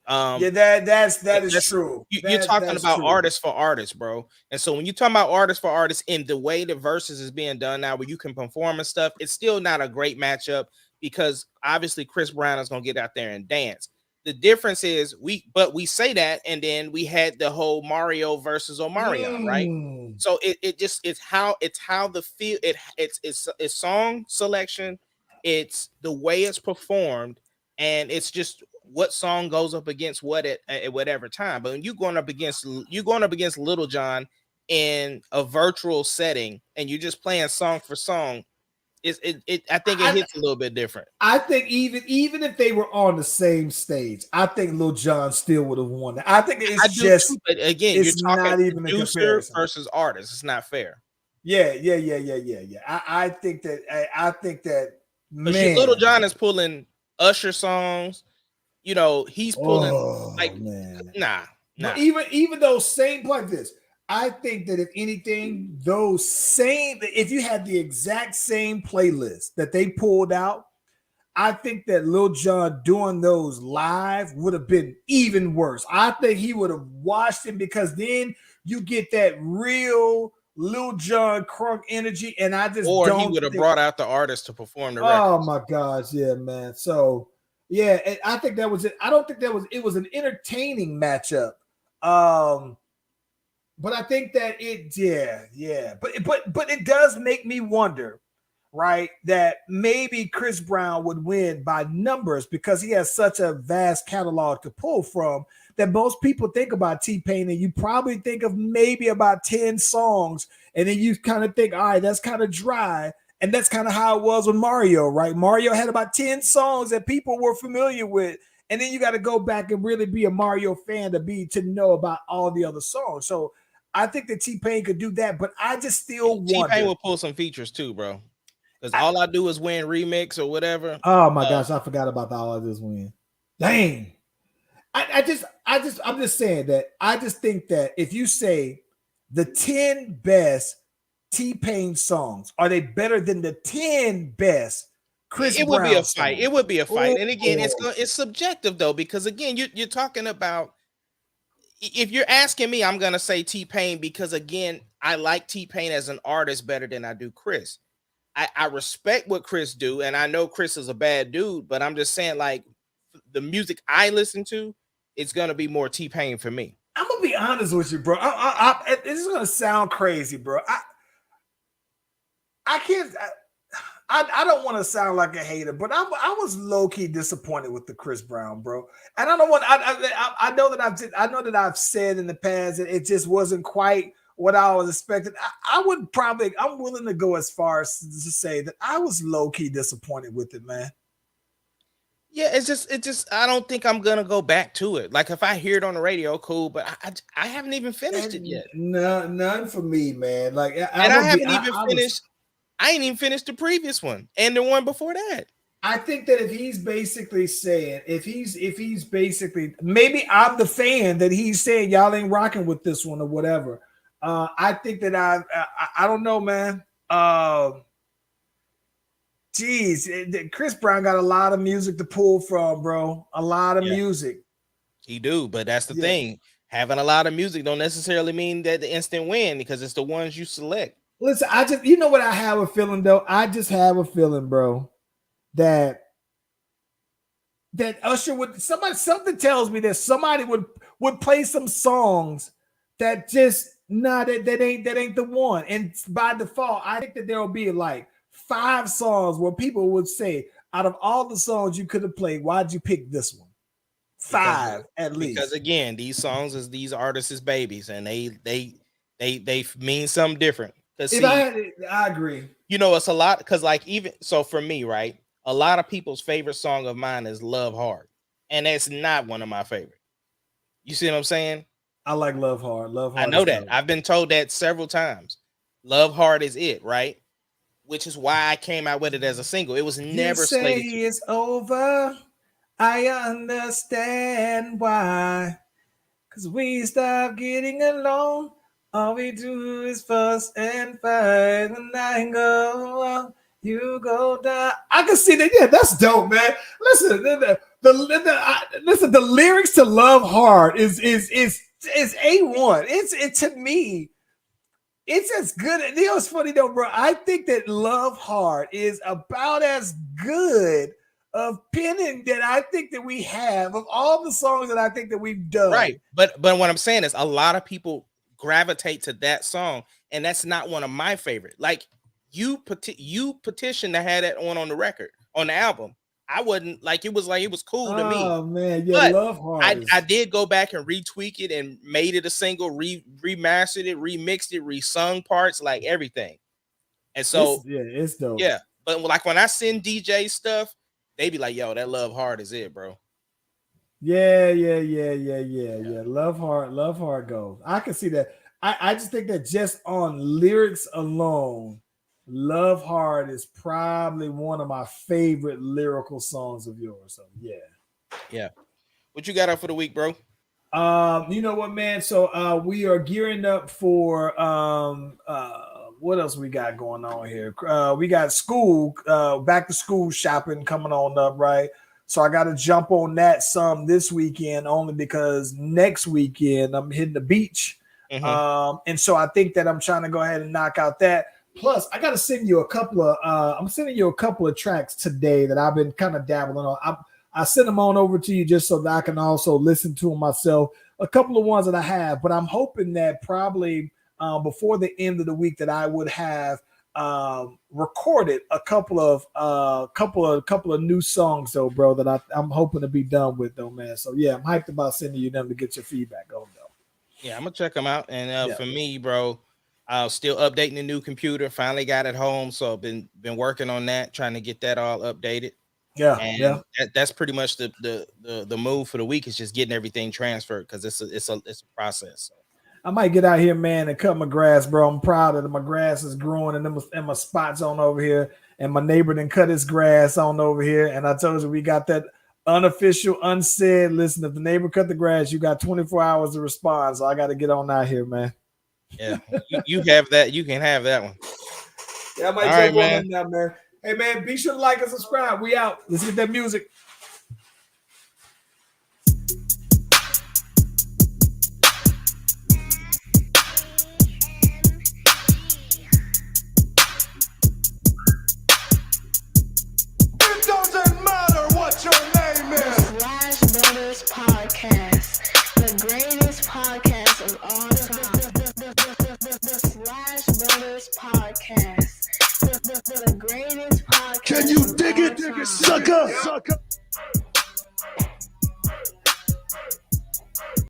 That is true. You're talking about artist for artist, bro. And so when you're talking about artist for artist in the way the verses is being done now, where you can perform and stuff, it's still not a great matchup because obviously Chris Brown is gonna get out there and dance. The difference is we say that, and then we had the whole Mario versus Omarion, right? So it's how the feel it's song selection, it's the way it's performed, and it's just what song goes up against what at whatever time. But when you're going up against Little John in a virtual setting and you're just playing song for song, I think it hits a little bit different. I think even if they were on the same stage, I think Lil Jon still would have won. I think it's but again, you're talking not even producer versus artist. It's not fair. Yeah. I think that man, Little John is pulling Usher songs. You know, he's pulling nah. But even those same like this, I think that if anything, if you had the exact same playlist that they pulled out, I think that Lil Jon doing those live would have been even worse. I think he would have watched him because then you get that real Lil Jon crunk energy, and I just Or he don't would have think. brought out the artist to perform the record. Oh my gosh, yeah, man. So yeah, I think that was it. I don't think that was it was an entertaining matchup. But I think that yeah. But it does make me wonder, right? That maybe Chris Brown would win by numbers because he has such a vast catalog to pull from that most people think about T-Pain and you probably think of maybe about 10 songs and then you kind of think, all right, that's kind of dry. And that's kind of how it was with Mario, right? Mario had about 10 songs that people were familiar with. And then you got to go back and really be a Mario fan to know about all the other songs. So I think that T-Pain could do that, but I just still wonder. T-Pain will pull some features too, bro. Because all I do is win remix or whatever. Oh my gosh, I forgot about the All I Just Win. Dang. I'm just saying that I just think that if you say the 10 best T-Pain songs, are they better than the 10 best Chris Brown would be a songs? fight. It would be a fight. Oh. And again, it's subjective though, because again, you're talking about, if you're asking me, I'm gonna say T-Pain because again, I like T-Pain as an artist better than I do Chris. I respect what Chris do, and I know Chris is a bad dude, but I'm just saying, like, the music I listen to, it's gonna be more T-Pain for me. I'm gonna be honest with you, bro. This is gonna sound crazy, bro. I can't. I don't want to sound like a hater, but I was low key disappointed with the Chris Brown, bro. And I don't want. I know that I've said in the past that it just wasn't quite what I was expecting. I'm willing to go as far as to say that I was low key disappointed with it, man. Yeah, it's just I don't think I'm gonna go back to it. Like if I hear it on the radio, cool, but I haven't even finished it yet. None for me, man. Like, I ain't even finished the previous one and the one before that. I think that if he's basically saying, if he's basically, maybe I'm the fan that he's saying y'all ain't rocking with this one or whatever. I think that I don't know, man. Chris Brown got a lot of music to pull from, bro. A lot of music. He do, but that's the thing. Having a lot of music don't necessarily mean that the instant win because it's the ones you select. Listen, you know what I have a feeling though? I just have a feeling, bro, that Usher something tells me that somebody would play some songs that just that ain't the one. And by default, I think that there will be like 5 songs where people would say, out of all the songs you could have played, why'd you pick this one? 5 at least. Because again, these songs is these artists' babies, and they mean something different. I agree. You know, it's a lot because like even so for me, right? A lot of people's favorite song of mine is Love Hard, and that's not one of my favorite. You see what I'm saying? I like Love Hard. Love Hard. I know that. I've been told that several times. Love Hard is it, right? Which is why I came out with it as a single. It was never slated. You say it's over. I understand why. Because we stop getting along. All we do is fuss and fight. When I go up, you go down. I can see that. Yeah, that's dope, man. Listen, listen. The lyrics to Love Hard is A1. It's to me. It's as good. You know, it's funny though, bro. I think that Love Hard is about as good of penning that I think that we have of all the songs that I think that we've done. Right. But what I'm saying is a lot of people gravitate to that song, and that's not one of my favorite. Like you petitioned to have that on the record, on the album. I wouldn't like it was cool to me. Oh man, yeah, but Love Hard. I did go back and retweak it and made it a single, remastered it, remixed it, resung parts, like everything. And so it's dope. Yeah, but like when I send DJ stuff, they be like, "Yo, that Love Hard is it, bro." Yeah. Love Hard goes. I can see that. I just think that just on lyrics alone, Love Hard is probably one of my favorite lyrical songs of yours. So yeah. What you got up for the week, bro? You know what, man? So we are gearing up for What else we got going on here? We got school, back to school shopping coming on up, right? So I got to jump on that some this weekend only because next weekend I'm hitting the beach. And so I think that I'm trying to go ahead and knock out that. Plus, I got to send you a couple of I'm sending you a couple of tracks today that I've been kind of dabbling on. I send them on over to you just so that I can also listen to them myself. A couple of ones that I have, but I'm hoping that probably before the end of the week that I would have recorded a couple of new songs though, bro, that I'm hoping to be done with though, man. So yeah, I'm hyped about sending you them to get your feedback on though. Yeah, I'm gonna check them out. And for me, bro, still updating the new computer. Finally got it home, so I've been working on that, trying to get that all updated. And that's pretty much the move for the week is just getting everything transferred because it's a process. I might get out here, man, and cut my grass, bro. I'm proud that my grass is growing and my spots on over here. And my neighbor done cut his grass on over here. And I told you we got that unofficial, unsaid. Listen, if the neighbor cut the grass, you got 24 hours to respond. So I got to get on out here, man. Yeah, you have that. You can have that one. Yeah, I might jump on now, man. Hey, man, be sure to like and subscribe. We out. Let's get that music. It doesn't matter what your name is. Slash Brothers Podcast, the greatest podcast of all time. The Slash Brothers Podcast. The greatest podcast. Can you dig it, of all time. sucker?